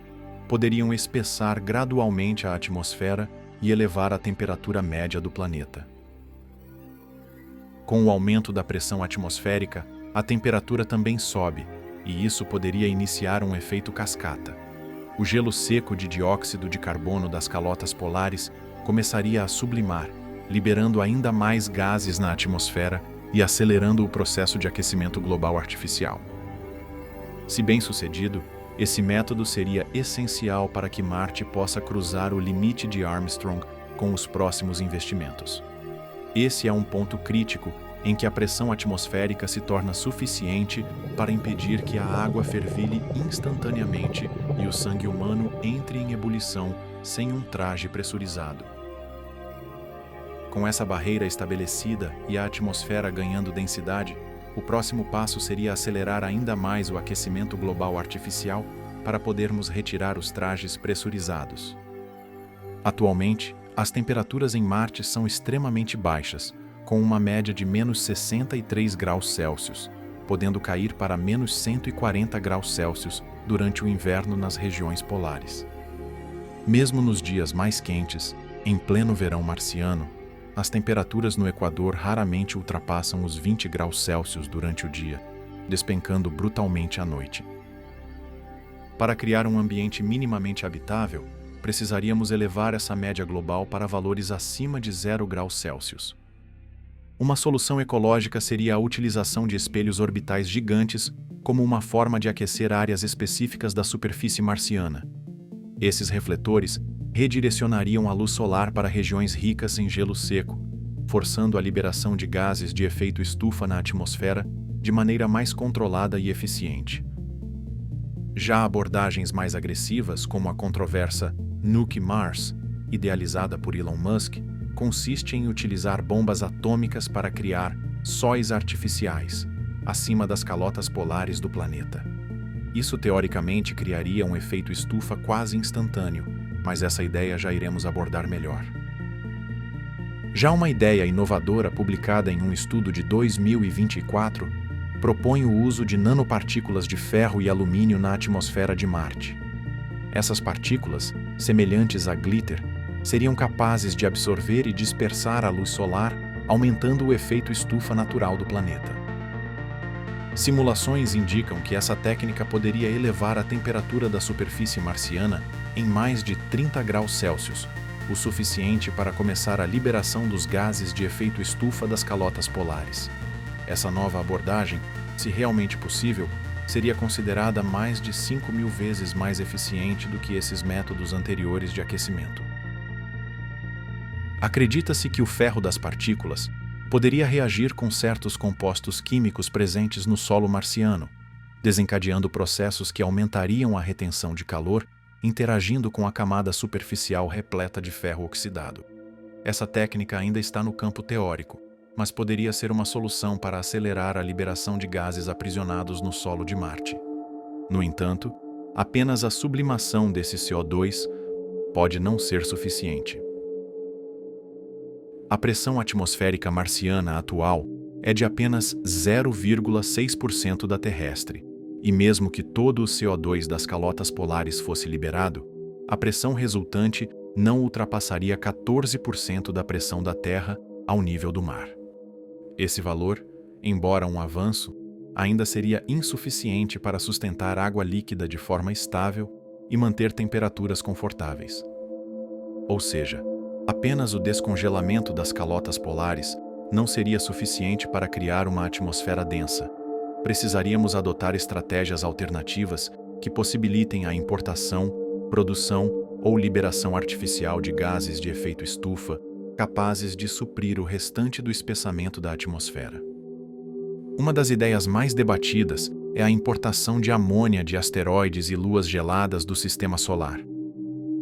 poderiam espessar gradualmente a atmosfera e elevar a temperatura média do planeta. Com o aumento da pressão atmosférica, a temperatura também sobe, e isso poderia iniciar um efeito cascata. O gelo seco de dióxido de carbono das calotas polares começaria a sublimar, liberando ainda mais gases na atmosfera e acelerando o processo de aquecimento global artificial. Se bem-sucedido, esse método seria essencial para que Marte possa cruzar o limite de Armstrong com os próximos investimentos. Esse é um ponto crítico em que a pressão atmosférica se torna suficiente para impedir que a água fervilhe instantaneamente e o sangue humano entre em ebulição sem um traje pressurizado. Com essa barreira estabelecida e a atmosfera ganhando densidade, o próximo passo seria acelerar ainda mais o aquecimento global artificial para podermos retirar os trajes pressurizados. Atualmente, as temperaturas em Marte são extremamente baixas, com uma média de menos 63 graus Celsius, podendo cair para menos 140 graus Celsius durante o inverno nas regiões polares. Mesmo nos dias mais quentes, em pleno verão marciano, as temperaturas no Equador raramente ultrapassam os 20 graus Celsius durante o dia, despencando brutalmente à noite. Para criar um ambiente minimamente habitável, precisaríamos elevar essa média global para valores acima de 0 graus Celsius. Uma solução ecológica seria a utilização de espelhos orbitais gigantes como uma forma de aquecer áreas específicas da superfície marciana. Esses refletores redirecionariam a luz solar para regiões ricas em gelo seco, forçando a liberação de gases de efeito estufa na atmosfera de maneira mais controlada e eficiente. Já abordagens mais agressivas, como a controversa Nuke Mars, idealizada por Elon Musk, consiste em utilizar bombas atômicas para criar sóis artificiais, acima das calotas polares do planeta. Isso teoricamente criaria um efeito estufa quase instantâneo, mas essa ideia já iremos abordar melhor. Já uma ideia inovadora publicada em um estudo de 2024 propõe o uso de nanopartículas de ferro e alumínio na atmosfera de Marte. Essas partículas, semelhantes a glitter, seriam capazes de absorver e dispersar a luz solar, aumentando o efeito estufa natural do planeta. Simulações indicam que essa técnica poderia elevar a temperatura da superfície marciana em mais de 30 graus Celsius, o suficiente para começar a liberação dos gases de efeito estufa das calotas polares. Essa nova abordagem, se realmente possível, seria considerada mais de 5.000 vezes mais eficiente do que esses métodos anteriores de aquecimento. Acredita-se que o ferro das partículas poderia reagir com certos compostos químicos presentes no solo marciano, desencadeando processos que aumentariam a retenção de calor, interagindo com a camada superficial repleta de ferro oxidado. Essa técnica ainda está no campo teórico, mas poderia ser uma solução para acelerar a liberação de gases aprisionados no solo de Marte. No entanto, apenas a sublimação desse CO2 pode não ser suficiente. A pressão atmosférica marciana atual é de apenas 0,6% da terrestre, e mesmo que todo o CO2 das calotas polares fosse liberado, a pressão resultante não ultrapassaria 14% da pressão da Terra ao nível do mar. Esse valor, embora um avanço, ainda seria insuficiente para sustentar água líquida de forma estável e manter temperaturas confortáveis. Ou seja, apenas o descongelamento das calotas polares não seria suficiente para criar uma atmosfera densa. Precisaríamos adotar estratégias alternativas que possibilitem a importação, produção ou liberação artificial de gases de efeito estufa, capazes de suprir o restante do espessamento da atmosfera. Uma das ideias mais debatidas é a importação de amônia de asteroides e luas geladas do sistema solar.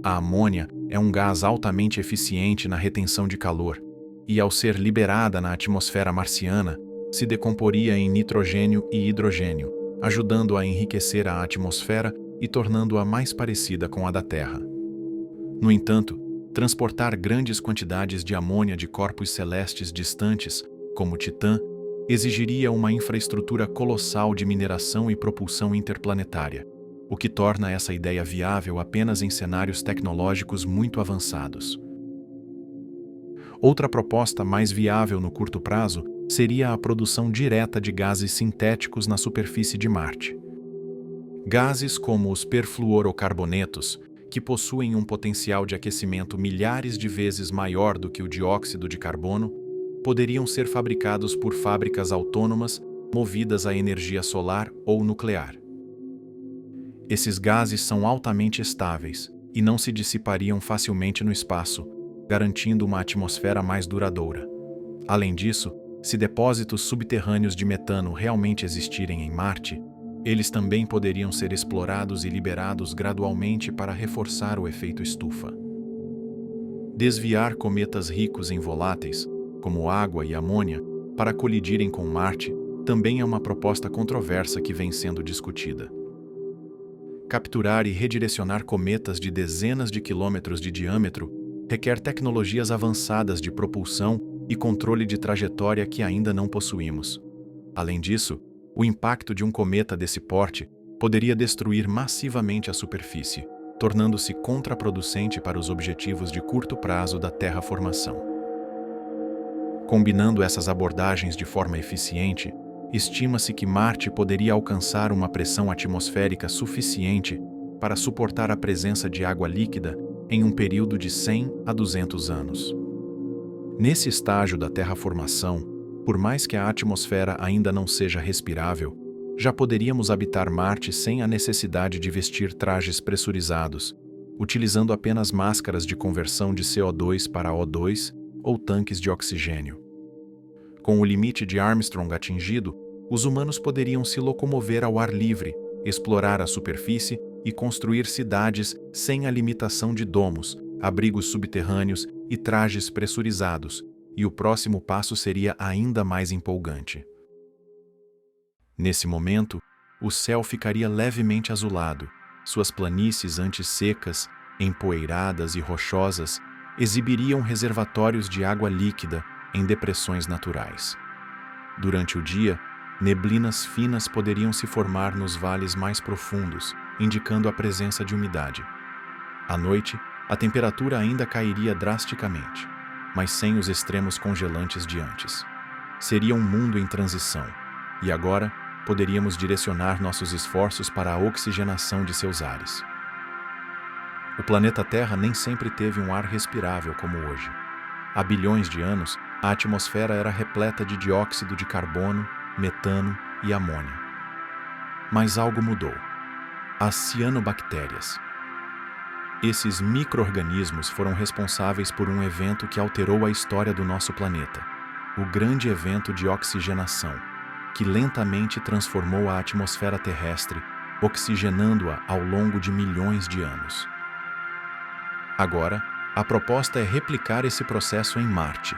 A amônia é um gás altamente eficiente na retenção de calor e, ao ser liberada na atmosfera marciana, se decomporia em nitrogênio e hidrogênio, ajudando a enriquecer a atmosfera e tornando-a mais parecida com a da Terra. No entanto, transportar grandes quantidades de amônia de corpos celestes distantes, como Titã, exigiria uma infraestrutura colossal de mineração e propulsão interplanetária, o que torna essa ideia viável apenas em cenários tecnológicos muito avançados. Outra proposta mais viável no curto prazo seria a produção direta de gases sintéticos na superfície de Marte. Gases como os perfluorocarbonetos, que possuem um potencial de aquecimento milhares de vezes maior do que o dióxido de carbono, poderiam ser fabricados por fábricas autônomas movidas a energia solar ou nuclear. Esses gases são altamente estáveis e não se dissipariam facilmente no espaço, garantindo uma atmosfera mais duradoura. Além disso, se depósitos subterrâneos de metano realmente existirem em Marte, eles também poderiam ser explorados e liberados gradualmente para reforçar o efeito estufa. Desviar cometas ricos em voláteis, como água e amônia, para colidirem com Marte também é uma proposta controversa que vem sendo discutida. Capturar e redirecionar cometas de dezenas de quilômetros de diâmetro requer tecnologias avançadas de propulsão e controle de trajetória que ainda não possuímos. Além disso, o impacto de um cometa desse porte poderia destruir massivamente a superfície, tornando-se contraproducente para os objetivos de curto prazo da terraformação. Combinando essas abordagens de forma eficiente, estima-se que Marte poderia alcançar uma pressão atmosférica suficiente para suportar a presença de água líquida em um período de 100 a 200 anos. Nesse estágio da terraformação, por mais que a atmosfera ainda não seja respirável, já poderíamos habitar Marte sem a necessidade de vestir trajes pressurizados, utilizando apenas máscaras de conversão de CO2 para O2 ou tanques de oxigênio. Com o limite de Armstrong atingido, os humanos poderiam se locomover ao ar livre, explorar a superfície e construir cidades sem a limitação de domos, abrigos subterrâneos e trajes pressurizados, e o próximo passo seria ainda mais empolgante. Nesse momento, o céu ficaria levemente azulado, suas planícies antes secas, empoeiradas e rochosas, exibiriam reservatórios de água líquida em depressões naturais. Durante o dia, neblinas finas poderiam se formar nos vales mais profundos, indicando a presença de umidade. À noite, a temperatura ainda cairia drasticamente, mas sem os extremos congelantes de antes. Seria um mundo em transição, e agora poderíamos direcionar nossos esforços para a oxigenação de seus ares. O planeta Terra nem sempre teve um ar respirável como hoje. Há bilhões de anos, a atmosfera era repleta de dióxido de carbono, metano e amônia. Mas algo mudou. As cianobactérias. Esses micro-organismos foram responsáveis por um evento que alterou a história do nosso planeta, o grande evento de oxigenação, que lentamente transformou a atmosfera terrestre, oxigenando-a ao longo de milhões de anos. Agora, a proposta é replicar esse processo em Marte.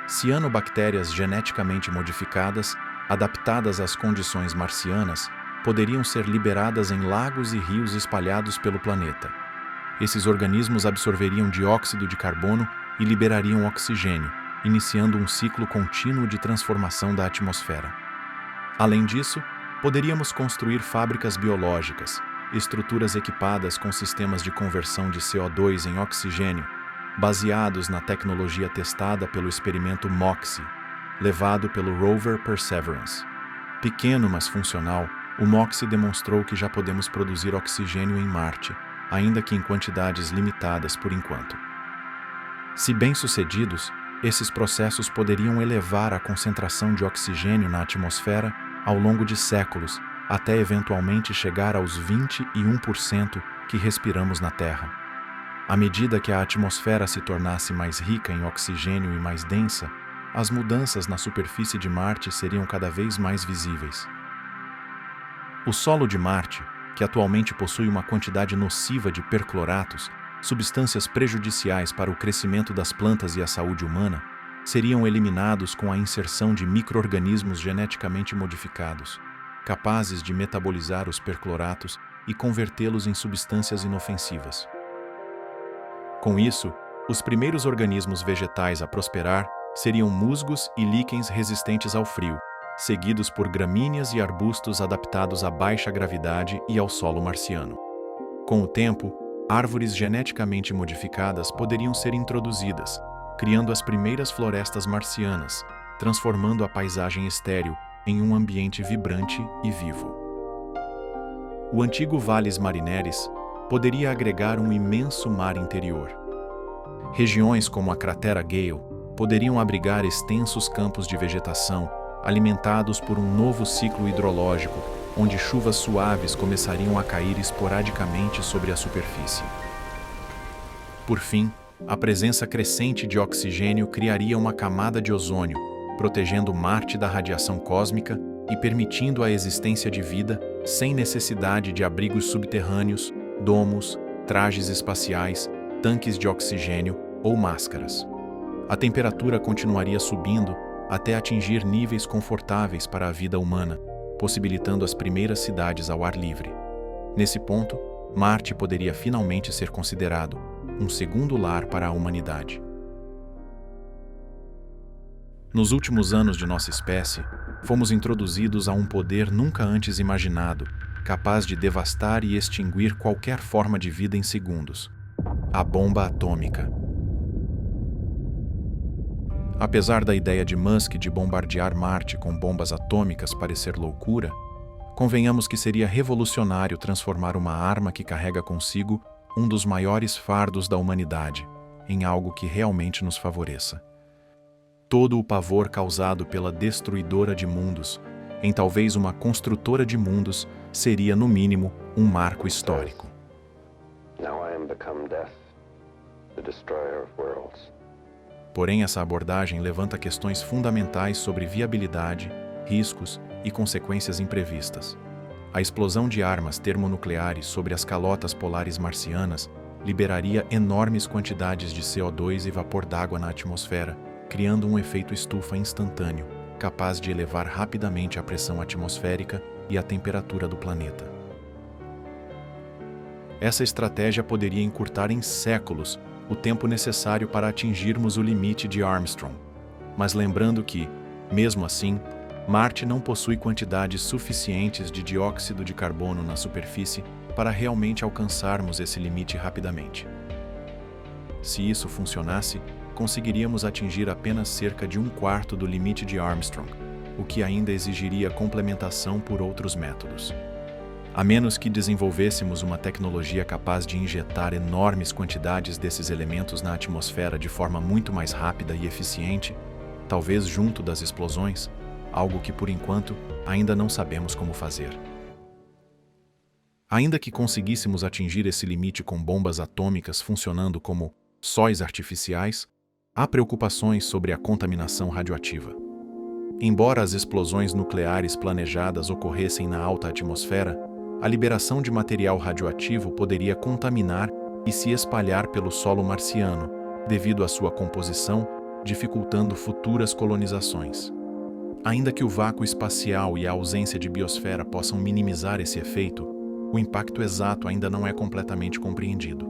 Cianobactérias geneticamente modificadas, adaptadas às condições marcianas, poderiam ser liberadas em lagos e rios espalhados pelo planeta. Esses organismos absorveriam dióxido de carbono e liberariam oxigênio, iniciando um ciclo contínuo de transformação da atmosfera. Além disso, poderíamos construir fábricas biológicas, estruturas equipadas com sistemas de conversão de CO2 em oxigênio, baseados na tecnologia testada pelo experimento MOXIE, levado pelo rover Perseverance. Pequeno, mas funcional, o MOXIE demonstrou que já podemos produzir oxigênio em Marte, ainda que em quantidades limitadas por enquanto. Se bem-sucedidos, Esses processos poderiam elevar a concentração de oxigênio na atmosfera ao longo de séculos, até eventualmente chegar aos 21% que respiramos na Terra. À medida que a atmosfera se tornasse mais rica em oxigênio e mais densa, as mudanças na superfície de Marte seriam cada vez mais visíveis. O solo de Marte, que atualmente possui uma quantidade nociva de percloratos, substâncias prejudiciais para o crescimento das plantas e a saúde humana, seriam eliminados com a inserção de micro-organismos geneticamente modificados, capazes de metabolizar os percloratos e convertê-los em substâncias inofensivas. Com isso, os primeiros organismos vegetais a prosperar seriam musgos e líquens resistentes ao frio, seguidos por gramíneas e arbustos adaptados à baixa gravidade e ao solo marciano. Com o tempo, árvores geneticamente modificadas poderiam ser introduzidas, criando as primeiras florestas marcianas, transformando a paisagem estéril em um ambiente vibrante e vivo. O antigo Valles Marineris poderia agregar um imenso mar interior. Regiões como a cratera Gale poderiam abrigar extensos campos de vegetação, alimentados por um novo ciclo hidrológico, onde chuvas suaves começariam a cair esporadicamente sobre a superfície. Por fim, a presença crescente de oxigênio criaria uma camada de ozônio, protegendo Marte da radiação cósmica e permitindo a existência de vida sem necessidade de abrigos subterrâneos, domos, trajes espaciais, tanques de oxigênio ou máscaras. A temperatura continuaria subindo até atingir níveis confortáveis para a vida humana, possibilitando as primeiras cidades ao ar livre. Nesse ponto, Marte poderia finalmente ser considerado um segundo lar para a humanidade. Nos últimos anos de nossa espécie, fomos introduzidos a um poder nunca antes imaginado, capaz de devastar e extinguir qualquer forma de vida em segundos: a bomba atômica. Apesar da ideia de Musk de bombardear Marte com bombas atômicas parecer loucura, convenhamos que seria revolucionário transformar uma arma que carrega consigo um dos maiores fardos da humanidade em algo que realmente nos favoreça. Todo o pavor causado pela destruidora de mundos em talvez uma construtora de mundos seria, no mínimo, um marco histórico. Now I am become death, the destroyer of worlds. Porém, essa abordagem levanta questões fundamentais sobre viabilidade, riscos e consequências imprevistas. A explosão de armas termonucleares sobre as calotas polares marcianas liberaria enormes quantidades de CO2 e vapor d'água na atmosfera, criando um efeito estufa instantâneo, capaz de elevar rapidamente a pressão atmosférica e a temperatura do planeta. Essa estratégia poderia encurtar em séculos o tempo necessário para atingirmos o limite de Armstrong, mas lembrando que, mesmo assim, Marte não possui quantidades suficientes de dióxido de carbono na superfície para realmente alcançarmos esse limite rapidamente. Se isso funcionasse, conseguiríamos atingir apenas cerca de 1/4 do limite de Armstrong, o que ainda exigiria complementação por outros métodos. A menos que desenvolvêssemos uma tecnologia capaz de injetar enormes quantidades desses elementos na atmosfera de forma muito mais rápida e eficiente, talvez junto das explosões, algo que por enquanto ainda não sabemos como fazer. Ainda que conseguíssemos atingir esse limite com bombas atômicas funcionando como sóis artificiais, há preocupações sobre a contaminação radioativa. Embora as explosões nucleares planejadas ocorressem na alta atmosfera, a liberação de material radioativo poderia contaminar e se espalhar pelo solo marciano, devido à sua composição, dificultando futuras colonizações. Ainda que o vácuo espacial e a ausência de biosfera possam minimizar esse efeito, o impacto exato ainda não é completamente compreendido.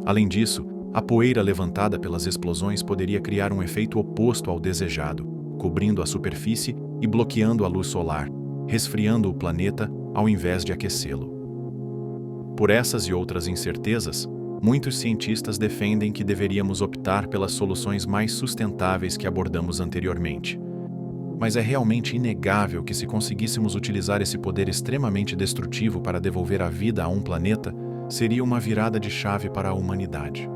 Além disso, a poeira levantada pelas explosões poderia criar um efeito oposto ao desejado, cobrindo a superfície e bloqueando a luz solar, resfriando o planeta ao invés de aquecê-lo. Por essas e outras incertezas, muitos cientistas defendem que deveríamos optar pelas soluções mais sustentáveis que abordamos anteriormente. Mas é realmente inegável que, se conseguíssemos utilizar esse poder extremamente destrutivo para devolver a vida a um planeta, seria uma virada de chave para a humanidade.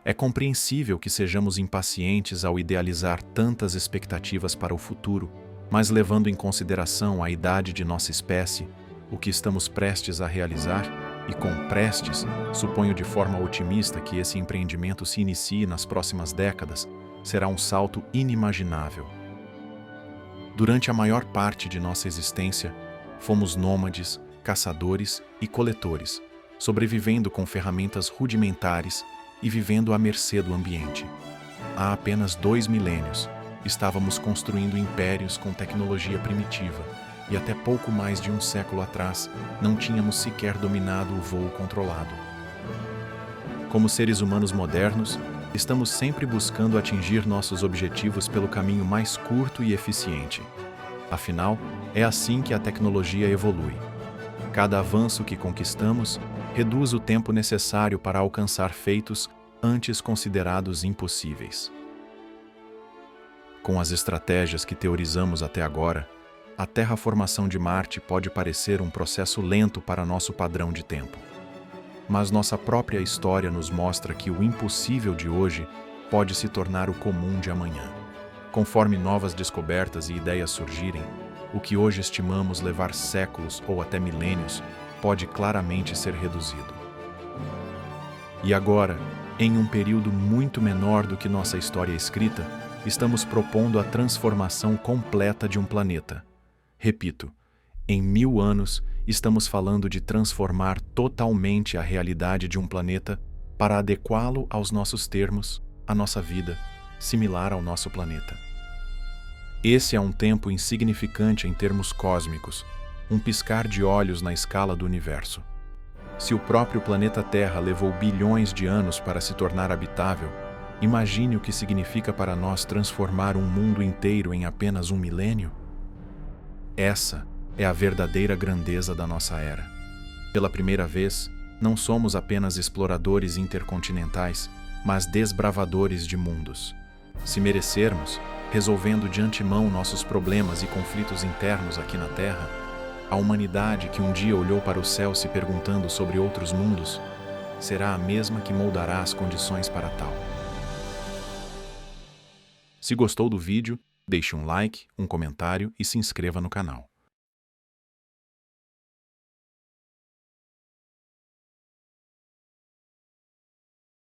É compreensível que sejamos impacientes ao idealizar tantas expectativas para o futuro, mas levando em consideração a idade de nossa espécie, o que estamos prestes a realizar, e com prestes, suponho de forma otimista que esse empreendimento se inicie nas próximas décadas, será um salto inimaginável. Durante a maior parte de nossa existência, fomos nômades, caçadores e coletores, sobrevivendo com ferramentas rudimentares e vivendo à mercê do ambiente. Há apenas 2 milênios, estávamos construindo impérios com tecnologia primitiva, e até pouco mais de um século atrás, não tínhamos sequer dominado o voo controlado. Como seres humanos modernos, estamos sempre buscando atingir nossos objetivos pelo caminho mais curto e eficiente. Afinal, é assim que a tecnologia evolui. Cada avanço que conquistamos reduz o tempo necessário para alcançar feitos antes considerados impossíveis. Com as estratégias que teorizamos até agora, a terraformação de Marte pode parecer um processo lento para nosso padrão de tempo. Mas nossa própria história nos mostra que o impossível de hoje pode se tornar o comum de amanhã. Conforme novas descobertas e ideias surgirem, o que hoje estimamos levar séculos ou até milênios pode claramente ser reduzido. E agora, em um período muito menor do que nossa história escrita, estamos propondo a transformação completa de um planeta. Repito, em 1000 anos, estamos falando de transformar totalmente a realidade de um planeta para adequá-lo aos nossos termos, à nossa vida, similar ao nosso planeta. Esse é um tempo insignificante em termos cósmicos, um piscar de olhos na escala do universo. Se o próprio planeta Terra levou bilhões de anos para se tornar habitável, imagine o que significa para nós transformar um mundo inteiro em apenas um milênio. Essa é a verdadeira grandeza da nossa era. Pela primeira vez, não somos apenas exploradores intercontinentais, mas desbravadores de mundos. Se merecermos, resolvendo de antemão nossos problemas e conflitos internos aqui na Terra, a humanidade que um dia olhou para o céu se perguntando sobre outros mundos, será a mesma que moldará as condições para tal. Se gostou do vídeo, deixe um like, um comentário e se inscreva no canal.